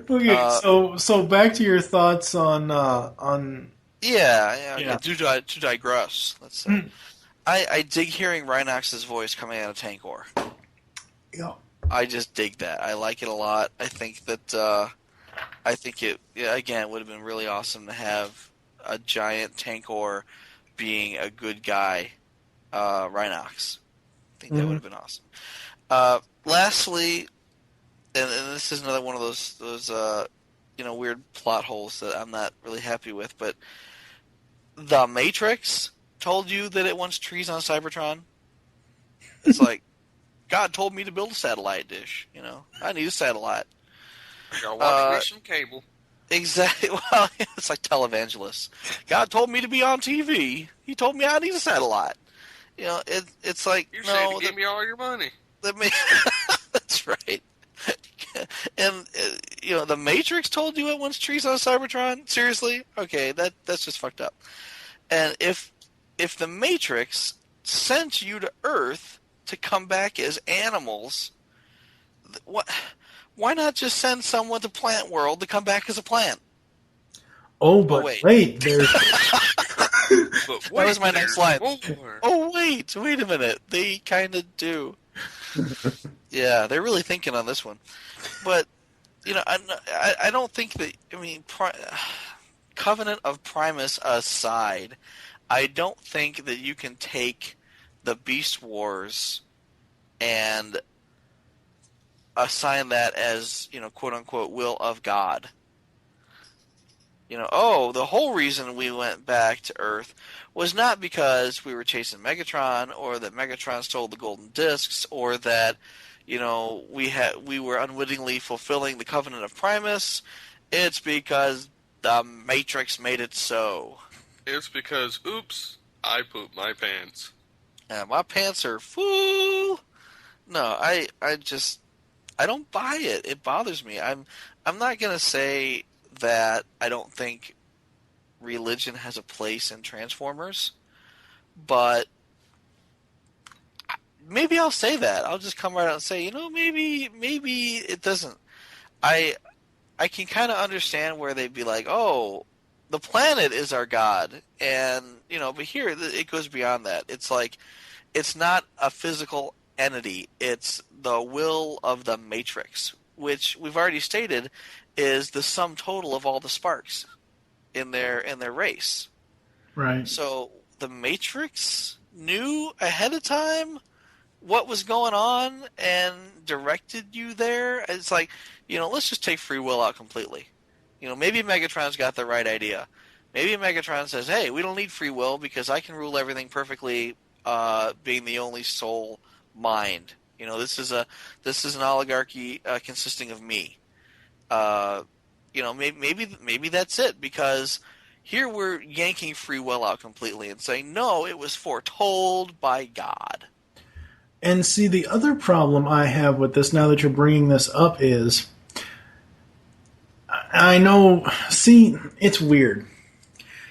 C: Okay, so back to your thoughts on
D: Yeah. To digress, let's say. I dig hearing Rhinox's voice coming out of Tankor.
C: Yeah.
D: I just dig that. I like it a lot. I think that it again would have been really awesome to have a giant Tankor being a good guy, Rhinox. I think that would have been awesome. Lastly, and this is another one of those weird plot holes that I'm not really happy with. But the Matrix told you that it wants trees on Cybertron. It's like God told me to build a satellite dish. I need a satellite.
E: Gotta watch me some cable.
D: Exactly. Well, it's like televangelists. God told me to be on TV. He told me I need a satellite. It's like
E: You said to give me all your money.
D: That's right. And the Matrix told you it wants trees on Cybertron. Seriously? Okay, that's just fucked up. And if the Matrix sent you to Earth to come back as animals, why not just send someone to Plant World to come back as a plant?
C: Oh, but wait, there's...
D: That was my next line. Oh, wait a minute. They kind of do. Yeah, they're really thinking on this one. But, I don't think that, Covenant of Primus aside, I don't think that you can take the Beast Wars and assign that as, quote-unquote, will of God. The whole reason we went back to Earth was not because we were chasing Megatron or that Megatron stole the golden discs or that, we were unwittingly fulfilling the Covenant of Primus. It's because the Matrix made it so.
E: It's because, oops, I pooped my pants.
D: Yeah, my pants are full. No, I don't buy it. It bothers me. I'm not going to say that I don't think religion has a place in Transformers, but maybe I'll say that. I'll just come right out and say, maybe it doesn't. I can kind of understand where they'd be like, oh, the planet is our god, and but here it goes beyond that. It's like it's not a physical entity; it's the will of the Matrix, which we've already stated is the sum total of all the sparks in their race.
C: Right.
D: So the Matrix knew ahead of time what was going on and directed you there. It's like, let's just take free will out completely. Maybe Megatron's got the right idea. Maybe Megatron says, hey, we don't need free will because I can rule everything perfectly, being the only sole mind. This is an oligarchy consisting of me. Maybe that's it, because here we're yanking free will out completely and saying, no, it was foretold by God.
C: And see, the other problem I have with this, now that you're bringing this up, is I know, it's weird.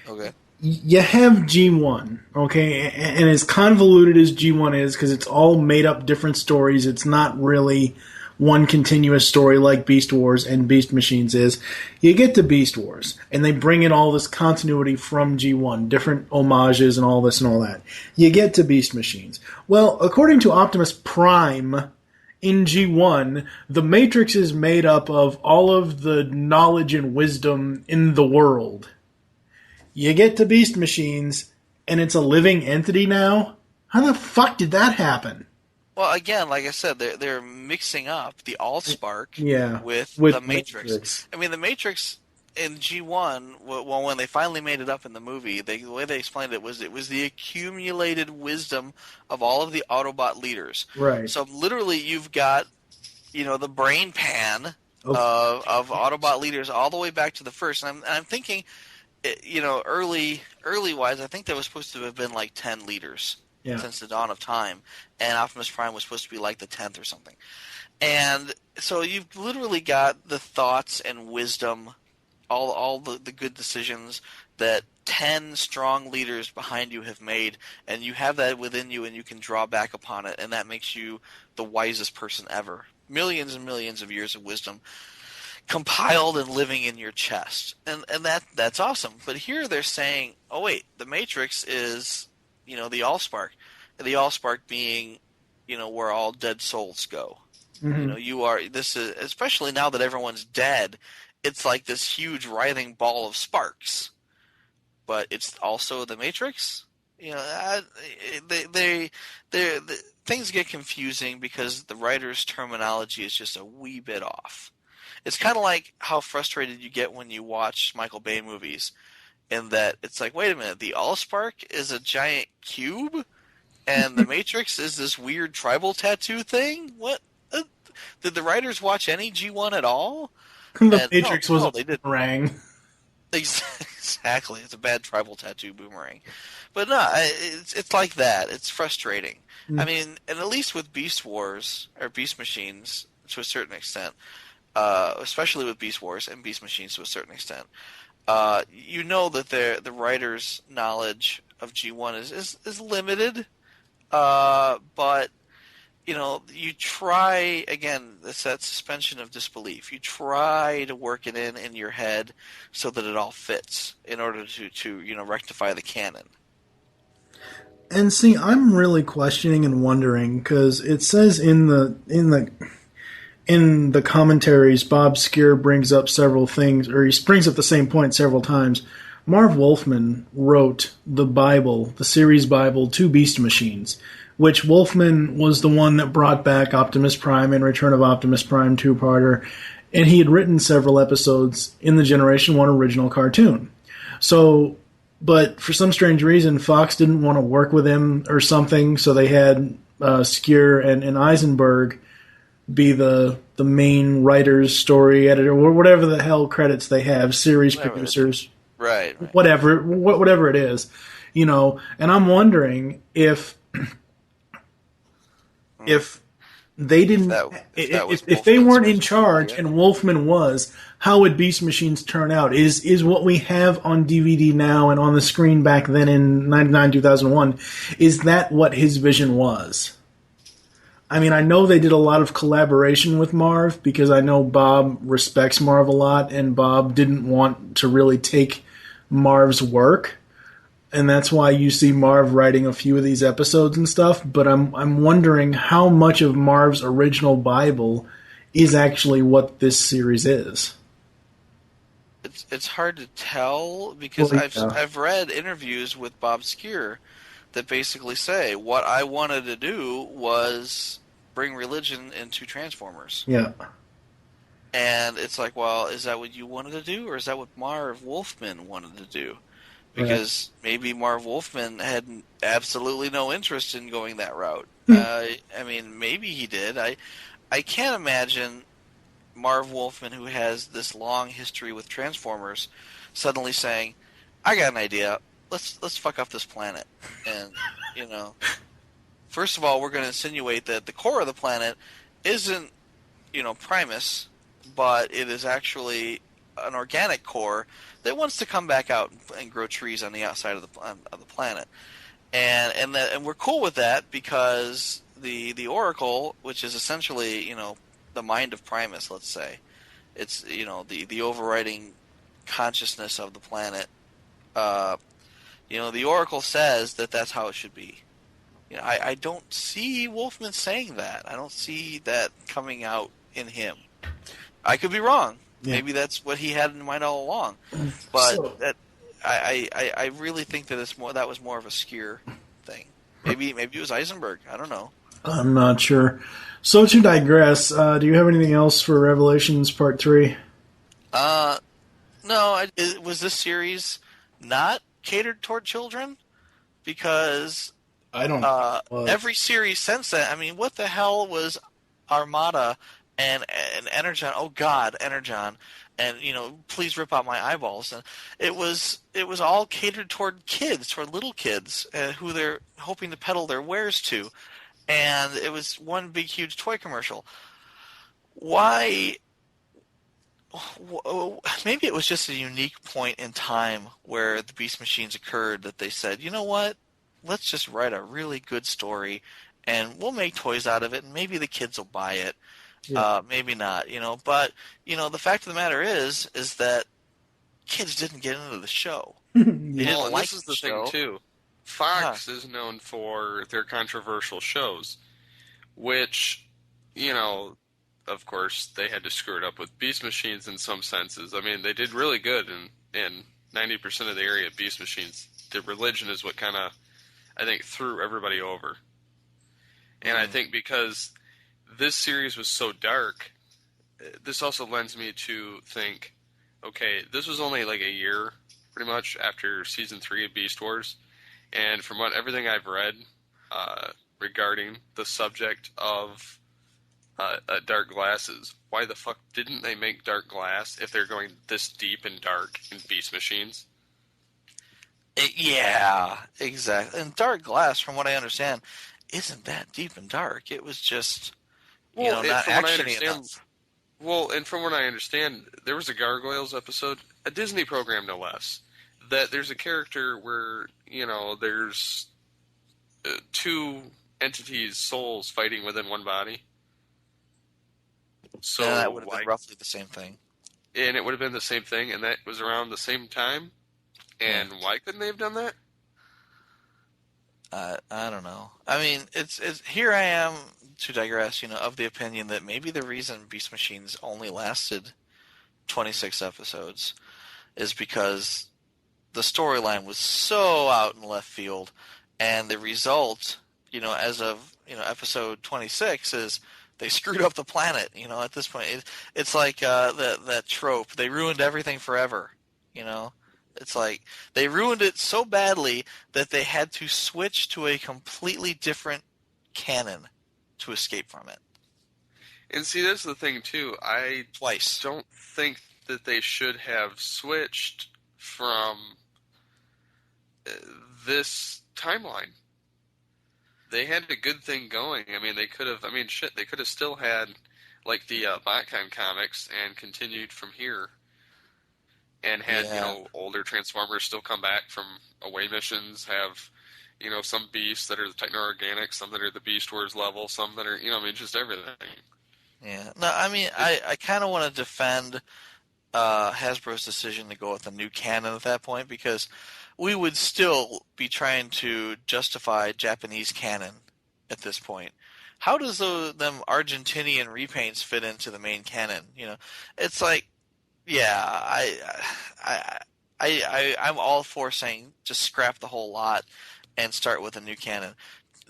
D: Okay.
C: You have G1, okay, and as convoluted as G1 is, because it's all made up different stories, it's not really one continuous story like Beast Wars and Beast Machines is. You get to Beast Wars, and they bring in all this continuity from G1, different homages and all this and all that. You get to Beast Machines. Well, according to Optimus Prime, in G1, the Matrix is made up of all of the knowledge and wisdom in the world. You get to Beast Machines, and it's a living entity now? How the fuck did that happen?
D: Well, again, like I said, they're mixing up the AllSpark with the Matrix. I mean, the Matrix in G1, well, when they finally made it up in the movie, the way they explained it was the accumulated wisdom of all of the Autobot leaders.
C: Right.
D: So literally, you've got, the brain pan of Autobot leaders all the way back to the first. And I'm thinking, early wise, I think there was supposed to have been like 10 leaders. Yeah. Since the dawn of time, and Optimus Prime was supposed to be like the 10th or something. And so you've literally got the thoughts and wisdom, all the good decisions that 10 strong leaders behind you have made, and you have that within you, and you can draw back upon it, and that makes you the wisest person ever. Millions and millions of years of wisdom compiled and living in your chest. And that's awesome. But here they're saying, oh wait, the Matrix is... the AllSpark. The AllSpark being, where all dead souls go. Mm-hmm. This is, especially now that everyone's dead, it's like this huge writhing ball of sparks. But it's also the Matrix. things get confusing because the writer's terminology is just a wee bit off. It's kind of like how frustrated you get when you watch Michael Bay movies, in that it's like, wait a minute, the AllSpark is a giant cube, and the Matrix is this weird tribal tattoo thing? What? Did the writers watch any G1 at all?
C: The Matrix was
D: they
C: a
D: didn't.
C: boomerang.
D: Exactly, it's a bad tribal tattoo boomerang. But no, it's like that. It's frustrating. I mean, and at least with Beast Wars or Beast Machines to a certain extent, especially with Beast Wars and Beast Machines to a certain extent, you know that the writer's knowledge of G1 is limited, but you know, you try, again, it's that suspension of disbelief. You try to work it in your head so that it all fits in order to you know, rectify the canon.
C: And see, I'm really questioning and wondering, because it says in the commentaries, Bob Skier brings up several things, or he brings up the same point several times. Marv Wolfman wrote the Bible, the series Bible, to Beast Machines, which Wolfman was the one that brought back Optimus Prime and Return of Optimus Prime two-parter, and he had written several episodes in the Generation 1 original cartoon. So, but for some strange reason, Fox didn't want to work with him or something, so they had Skier and Eisenberg be the main writers, story editor, or whatever the hell credits they have, series producers.
D: Right.
C: Whatever it is, you know. And I'm wondering if they didn't, if they weren't in charge and Wolfman was, how would Beast Machines turn out? Is what we have on DVD now and on the screen back then in 99, 2001, is that what his vision was? I mean, I know they did a lot of collaboration with Marv, because I know Bob respects Marv a lot, and Bob didn't want to really take Marv's work, and that's why you see Marv writing a few of these episodes and stuff. But I'm wondering how much of Marv's original Bible is actually what this series is.
D: It's hard to tell, because I've read interviews with Bob Skier that basically say what I wanted to do was bring religion into Transformers.
C: Yeah.
D: And it's like, well, is that what you wanted to do, or is that what Marv Wolfman wanted to do? Because maybe Marv Wolfman had absolutely no interest in going that route. I mean, maybe he did. I can't imagine Marv Wolfman, who has this long history with Transformers, suddenly saying, I got an idea. Let's fuck up this planet. And, you know, first of all, we're going to insinuate that the core of the planet isn't, you know, Primus, but it is actually an organic core that wants to come back out and grow trees on the outside of the planet. And we're cool with that, because the Oracle, which is essentially, you know, the mind of Primus, let's say, it's, you know, the overriding consciousness of the planet. You know, the Oracle says that that's how it should be. You know, I don't see Wolfman saying that. I don't see that coming out in him. I could be wrong. Yeah. Maybe that's what he had in mind all along. But I really think that that was more of a Skier thing. Maybe it was Eisenberg. I don't know.
C: I'm not sure. So to digress, do you have anything else for Revelations Part 3?
D: No. Was this series not catered toward children? Because
C: I don't know.
D: Every series since then, I mean, what the hell was Armada and Energon? Oh God, Energon, and, you know, please rip out my eyeballs. And it was all catered toward kids, toward little kids, who they're hoping to peddle their wares to, and it was one big huge toy commercial. Why? Maybe it was just a unique point in time where the Beast Machines occurred that they said, you know what? Let's just write a really good story, and we'll make toys out of it, and maybe the kids will buy it. Yeah. Maybe not, you know. But, you know, the fact of the matter is that kids didn't get into the show.
E: And this is the thing, too. Fox is known for their controversial shows, which, you know, of course, they had to screw it up with Beast Machines in some senses. I mean, they did really good in 90% of the area of Beast Machines. The religion is what kind of, I think, threw everybody over. And I think because this series was so dark, this also lends me to think, okay, this was only like a year, pretty much, after Season 3 of Beast Wars. And from everything I've read regarding the subject of dark glasses, why the fuck didn't they make dark glass if they're going this deep and dark in Beast Machines?
D: Yeah, exactly. And dark glass, from what I understand, isn't that deep and dark. It was just, not actiony enough.
E: Well, and from what I understand, there was a Gargoyles episode, a Disney program no less, that there's a character where, there's two entities, souls, fighting within one body. So
D: that would have been roughly the same thing.
E: And it would have been the same thing, and that was around the same time. And why couldn't they have done that?
D: I don't know. I mean, it's here I am to digress, of the opinion that maybe the reason Beast Machines only lasted 26 episodes is because the storyline was so out in left field, and the result, as of, episode 26 is they screwed up the planet, at this point. It's like that trope. They ruined everything forever, It's like they ruined it so badly that they had to switch to a completely different canon to escape from it.
E: And see, that's the thing, too. I
D: Twice.
E: Don't think that they should have switched from this timeline. They had a good thing going. I mean, they could have, they could have still had, like, the Botcon comics and continued from here. And had, older Transformers still come back from away missions, have, some beasts that are the techno-organic, some that are the Beast Wars level, some that are, just everything.
D: Yeah. No, I kind of want to defend Hasbro's decision to go with a new canon at that point, because we would still be trying to justify Japanese canon at this point. How does them Argentinian repaints fit into the main canon? It's like, yeah, I'm all for saying just scrap the whole lot and start with a new canon.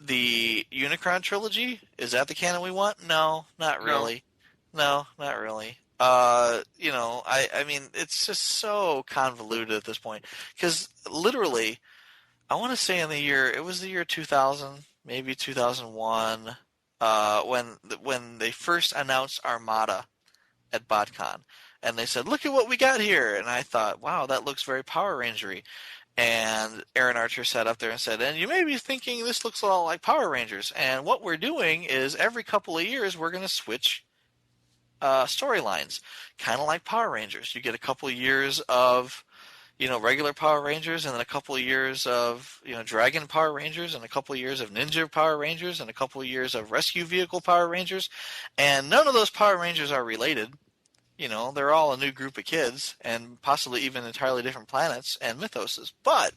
D: The Unicron trilogy, is that the canon we want? No, not really. No, not really. It's just so convoluted at this point. Because literally, I want to say it was the year 2000, maybe 2001, when they first announced Armada at BotCon. And they said, look at what we got here. And I thought, wow, that looks very Power Ranger-y. And Aaron Archer sat up there and said, and you may be thinking this looks a lot like Power Rangers. And what we're doing is every couple of years we're going to switch storylines, kind of like Power Rangers. You get a couple of years of, regular Power Rangers, and then a couple of years of, Dragon Power Rangers, and a couple of years of Ninja Power Rangers, and a couple of years of Rescue Vehicle Power Rangers. And none of those Power Rangers are related. They're all a new group of kids, and possibly even entirely different planets and mythoses. But,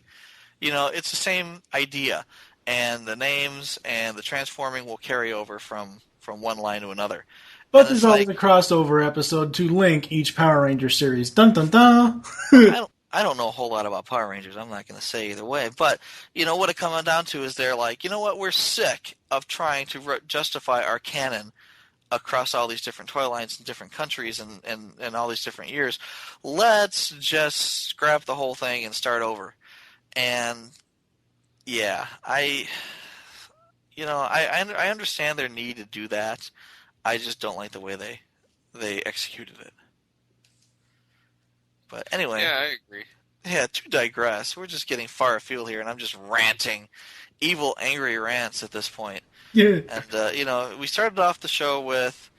D: it's the same idea. And the names and the transforming will carry over from one line to another.
C: But there's always a crossover episode to link each Power Ranger series. Dun dun dun!
D: I don't know a whole lot about Power Rangers. I'm not going to say either way. But, what it comes down to is they're like, we're sick of trying to justify our canon across all these different toy lines in different countries and all these different years. Let's just scrap the whole thing and start over. And yeah, I understand their need to do that. I just don't like the way they executed it. But anyway,
E: yeah, I agree.
D: Yeah, to digress, we're just getting far afield here, and I'm just ranting, evil, angry rants at this point.
C: Yeah.
D: And, we started off the show with,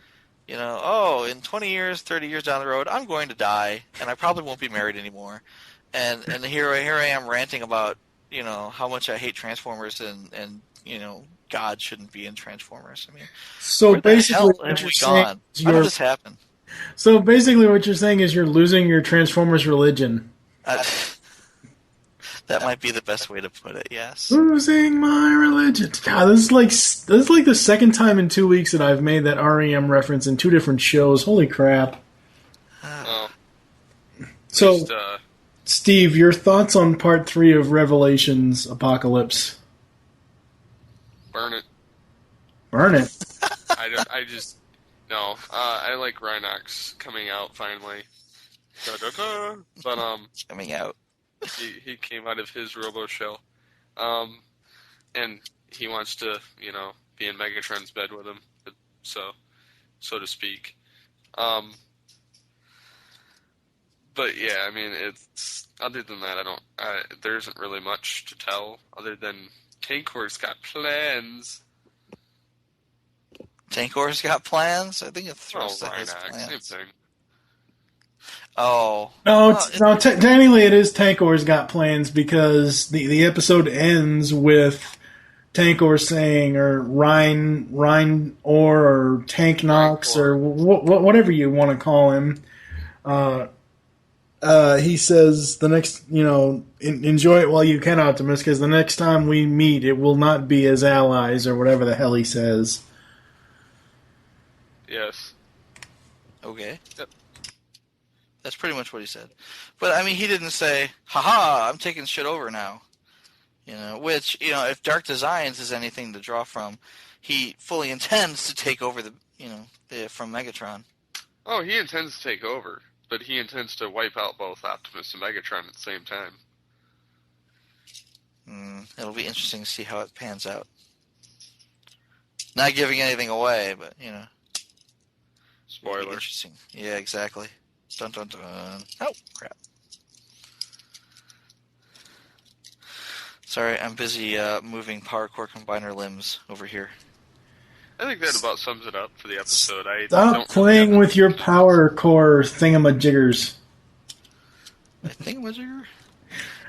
D: in 20 years, 30 years down the road, I'm going to die, and I probably won't be married anymore. And here I am ranting about, how much I hate Transformers and God shouldn't be in Transformers.
C: So
D: where
C: basically,
D: the hell have we gone? How did this happen?
C: So basically what you're saying is you're losing your Transformers religion.
D: That might be the best way to put it, yes.
C: Losing my religion. God, this is like the second time in 2 weeks that I've made that REM reference in two different shows. Holy crap. So, Steve, your thoughts on Part 3 of Revelations Apocalypse?
E: Burn it.
C: Burn it.
E: I like Rhinox coming out finally. Da-da-da. But
D: coming out.
E: he came out of his robo shell. And he wants to, be in Megatron's bed with him, so to speak. But yeah, I mean, it's other than that, there isn't really much to tell other than Tankor's got plans.
D: Tankor's got plans? I think it throws to his
E: Rhinox,
D: plans.
E: same thing.
D: Oh.
C: No, technically it is Tankor's got plans because the episode ends with Tankor saying, or Rhinox or Tanknox or whatever you want to call him. He says the next, enjoy it while you can, Optimus, because the next time we meet, it will not be as allies or whatever the hell he says.
E: Yes.
D: Okay.
E: Yep.
D: That's pretty much what he said. But, I mean, he didn't say, haha, I'm taking shit over now. Which, if Dark Designs is anything to draw from, he fully intends to take over from Megatron.
E: Oh, he intends to take over, but he intends to wipe out both Optimus and Megatron at the same time.
D: It'll be interesting to see how it pans out. Not giving anything away, but,
E: Spoiler.
D: Interesting. Yeah, exactly. Dun dun dun. Oh, crap. Sorry, I'm busy moving power core combiner limbs over here.
E: I think that about sums it up for the episode.
C: Stop playing with your power core thingamajiggers.
D: My thingamajigger?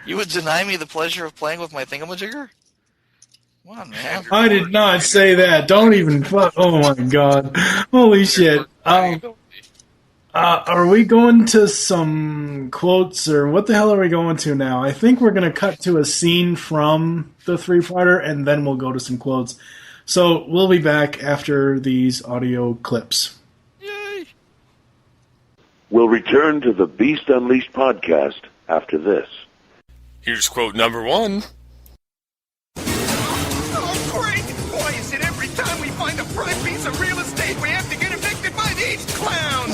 D: You would deny me the pleasure of playing with my thingamajigger? Come on, man.
C: I did not say that. Don't even oh my god. Holy shit. Are we going to some quotes, or what the hell are we going to now? I think we're going to cut to a scene from the three-parter, and then we'll go to some quotes. So we'll be back after these audio clips.
D: Yay!
B: We'll return to the Beast Unleashed podcast after this.
E: Here's quote number 1.
F: Oh, great! Why is it every time we find a prime piece of real estate, we have to get evicted by these clowns?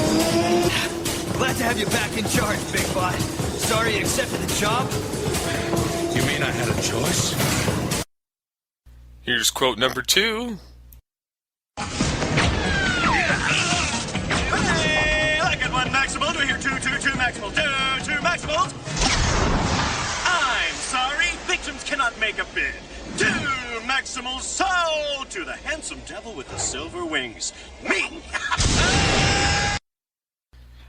H: Glad to have you back in charge, Big Bot. Sorry you accepted the job?
I: You mean I had a choice?
E: Here's quote number 2.
H: Hey, I got one maximal. Do I hear two maximal? Two maximals. I'm sorry. Victims cannot make a bid. 2 maximals sold to the handsome devil with the silver wings. Me!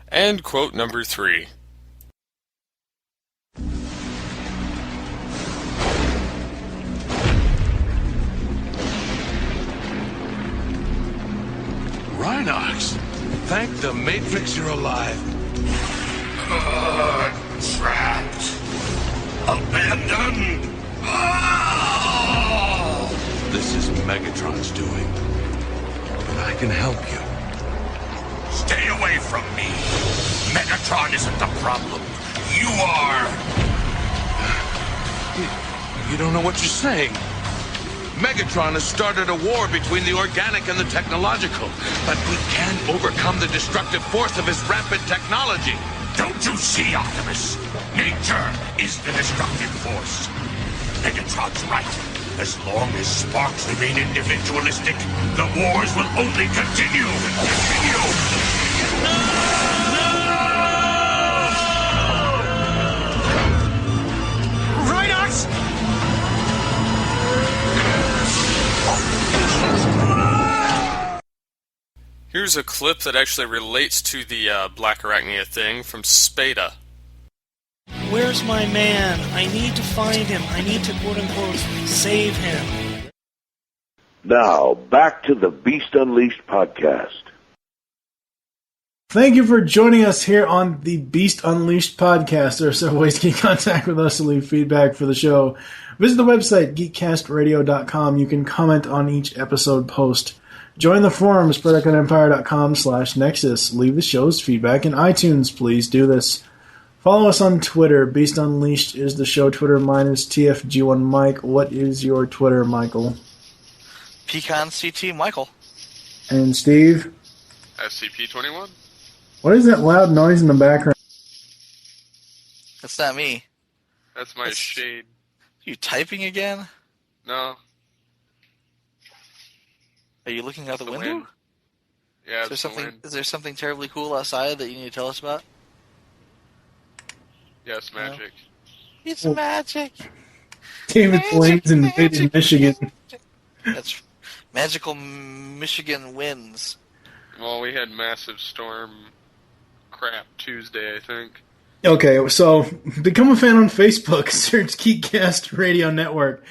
E: And quote number 3.
I: Rhinox, thank the Matrix you're alive.
F: Trapped. Abandoned.
I: This is Megatron's doing. But I can help you.
F: Stay away from me. Megatron isn't the problem. You are.
I: You don't know what you're saying. Megatron has started a war between the organic and the technological, but we can't overcome the destructive force of his rampant technology.
F: Don't you see, Optimus? Nature is the destructive force. Megatron's right. As long as sparks remain individualistic, the wars will only continue.
H: Rhinox!
E: Here's a clip that actually relates to the Black Arachnia thing from Spada.
J: Where's my man? I need to find him. I need to, quote-unquote, save him.
B: Now, back to the Beast Unleashed podcast.
C: Thank you for joining us here on the Beast Unleashed podcast. There are several ways to get in contact with us to leave feedback for the show. Visit the website, geekcastradio.com. You can comment on each episode post. Join the forums, predaconempire.com/nexus. Leave the show's feedback in iTunes. Please do this. Follow us on Twitter. Beast Unleashed is the show Twitter. Mine is TFG1Mike. What is your Twitter, Michael?
D: Pecan CT Michael.
C: And Steve.
E: SCP-21.
C: What is that loud noise in the background?
D: That's not me.
E: That's my shade.
D: You typing again?
E: No.
D: Are you looking out the window?
E: Wind. Yeah,
D: Is there something terribly cool outside that you need to tell us about?
E: Yes, magic.
D: It's magic.
C: David Blaine's invaded Michigan.
D: That's magical Michigan winds.
E: Well, we had massive storm crap Tuesday, I think.
C: Okay, so become a fan on Facebook. Search Geekcast Radio Network.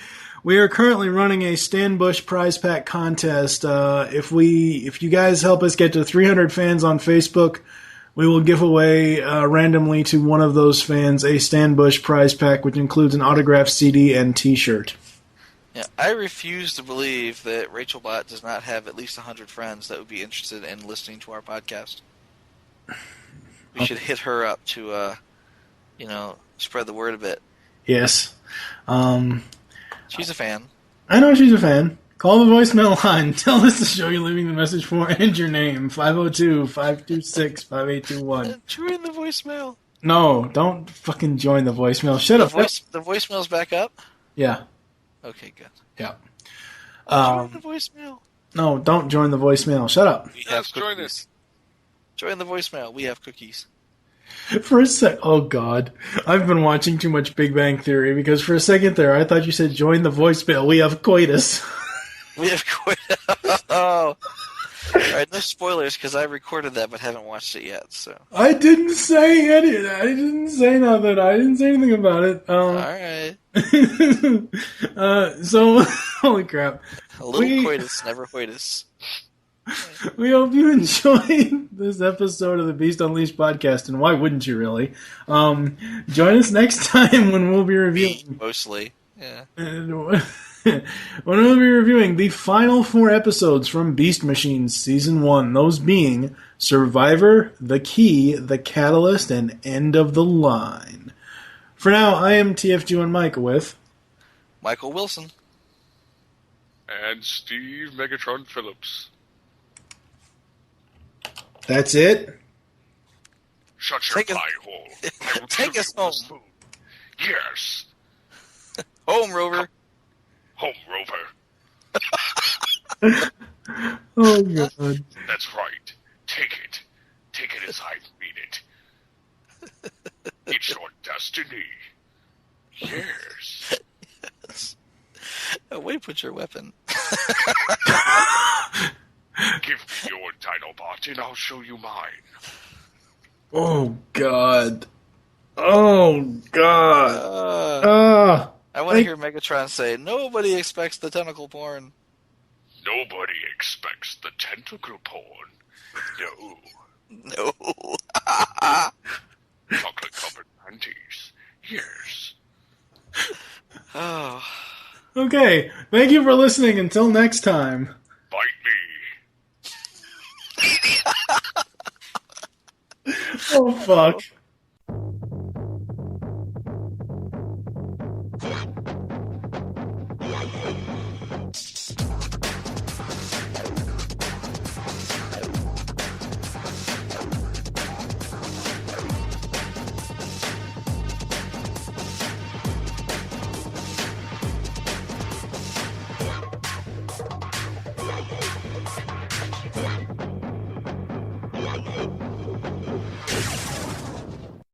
C: We are currently running a Stan Bush prize pack contest. If you guys help us get to 300 fans on Facebook, we will give away randomly to one of those fans a Stan Bush prize pack, which includes an autographed CD and T-shirt.
D: Yeah, I refuse to believe that Rachel Bott does not have at least 100 friends that would be interested in listening to our podcast. We should hit her up to, spread the word a bit.
C: Yes.
D: She's a fan.
C: I know she's a fan. Call the voicemail line. Tell us the show you're leaving the message for and your name. 502-526-5821.
D: Join the voicemail.
C: No, don't fucking join the voicemail. Shut up.
D: The voicemail's back up?
C: Yeah.
D: Okay, good.
C: Yeah.
D: Join the voicemail.
C: No, don't join the voicemail. Shut up.
E: Yes, join this.
D: Join the voicemail. We have cookies.
C: For a sec, oh god, I've been watching too much Big Bang Theory because for a second there, I thought you said join the voicemail. We have coitus.
D: We have coitus. Oh, all right. No spoilers because I recorded that but haven't watched it yet. So
C: I didn't say anything. I didn't say nothing. I didn't say anything about it.
D: All right.
C: So holy crap.
D: A little coitus, never coitus.
C: We hope you enjoyed this episode of the Beast Unleashed podcast, and why wouldn't you really? Join us next time when we'll be reviewing...
D: Mostly, yeah.
C: When we'll be reviewing the final 4 episodes from Beast Machines Season 1, those being Survivor, The Key, The Catalyst, and End of the Line. For now, I am TFG and Mike with...
D: Michael Wilson.
E: And Steve Megatron Phillips.
C: That's it?
I: Shut your pie hole. I will
D: Take us home.
I: Yes.
D: Home, Rover.
I: Home, Rover.
C: Oh, God.
I: That's right. Take it. Take it as I mean it. It's your destiny. Yes.
D: Yes. Oh, way to put your weapon.
I: Give me your Dinobot and I'll show you mine.
C: Oh, God. Oh, God.
D: I want to hear Megatron say, nobody expects the tentacle porn.
I: Nobody expects the tentacle porn. No.
D: No.
I: Chocolate-covered panties. Yes.
D: Oh.
C: Okay, thank you for listening. Until next time.
I: Bite me.
C: Oh, fuck.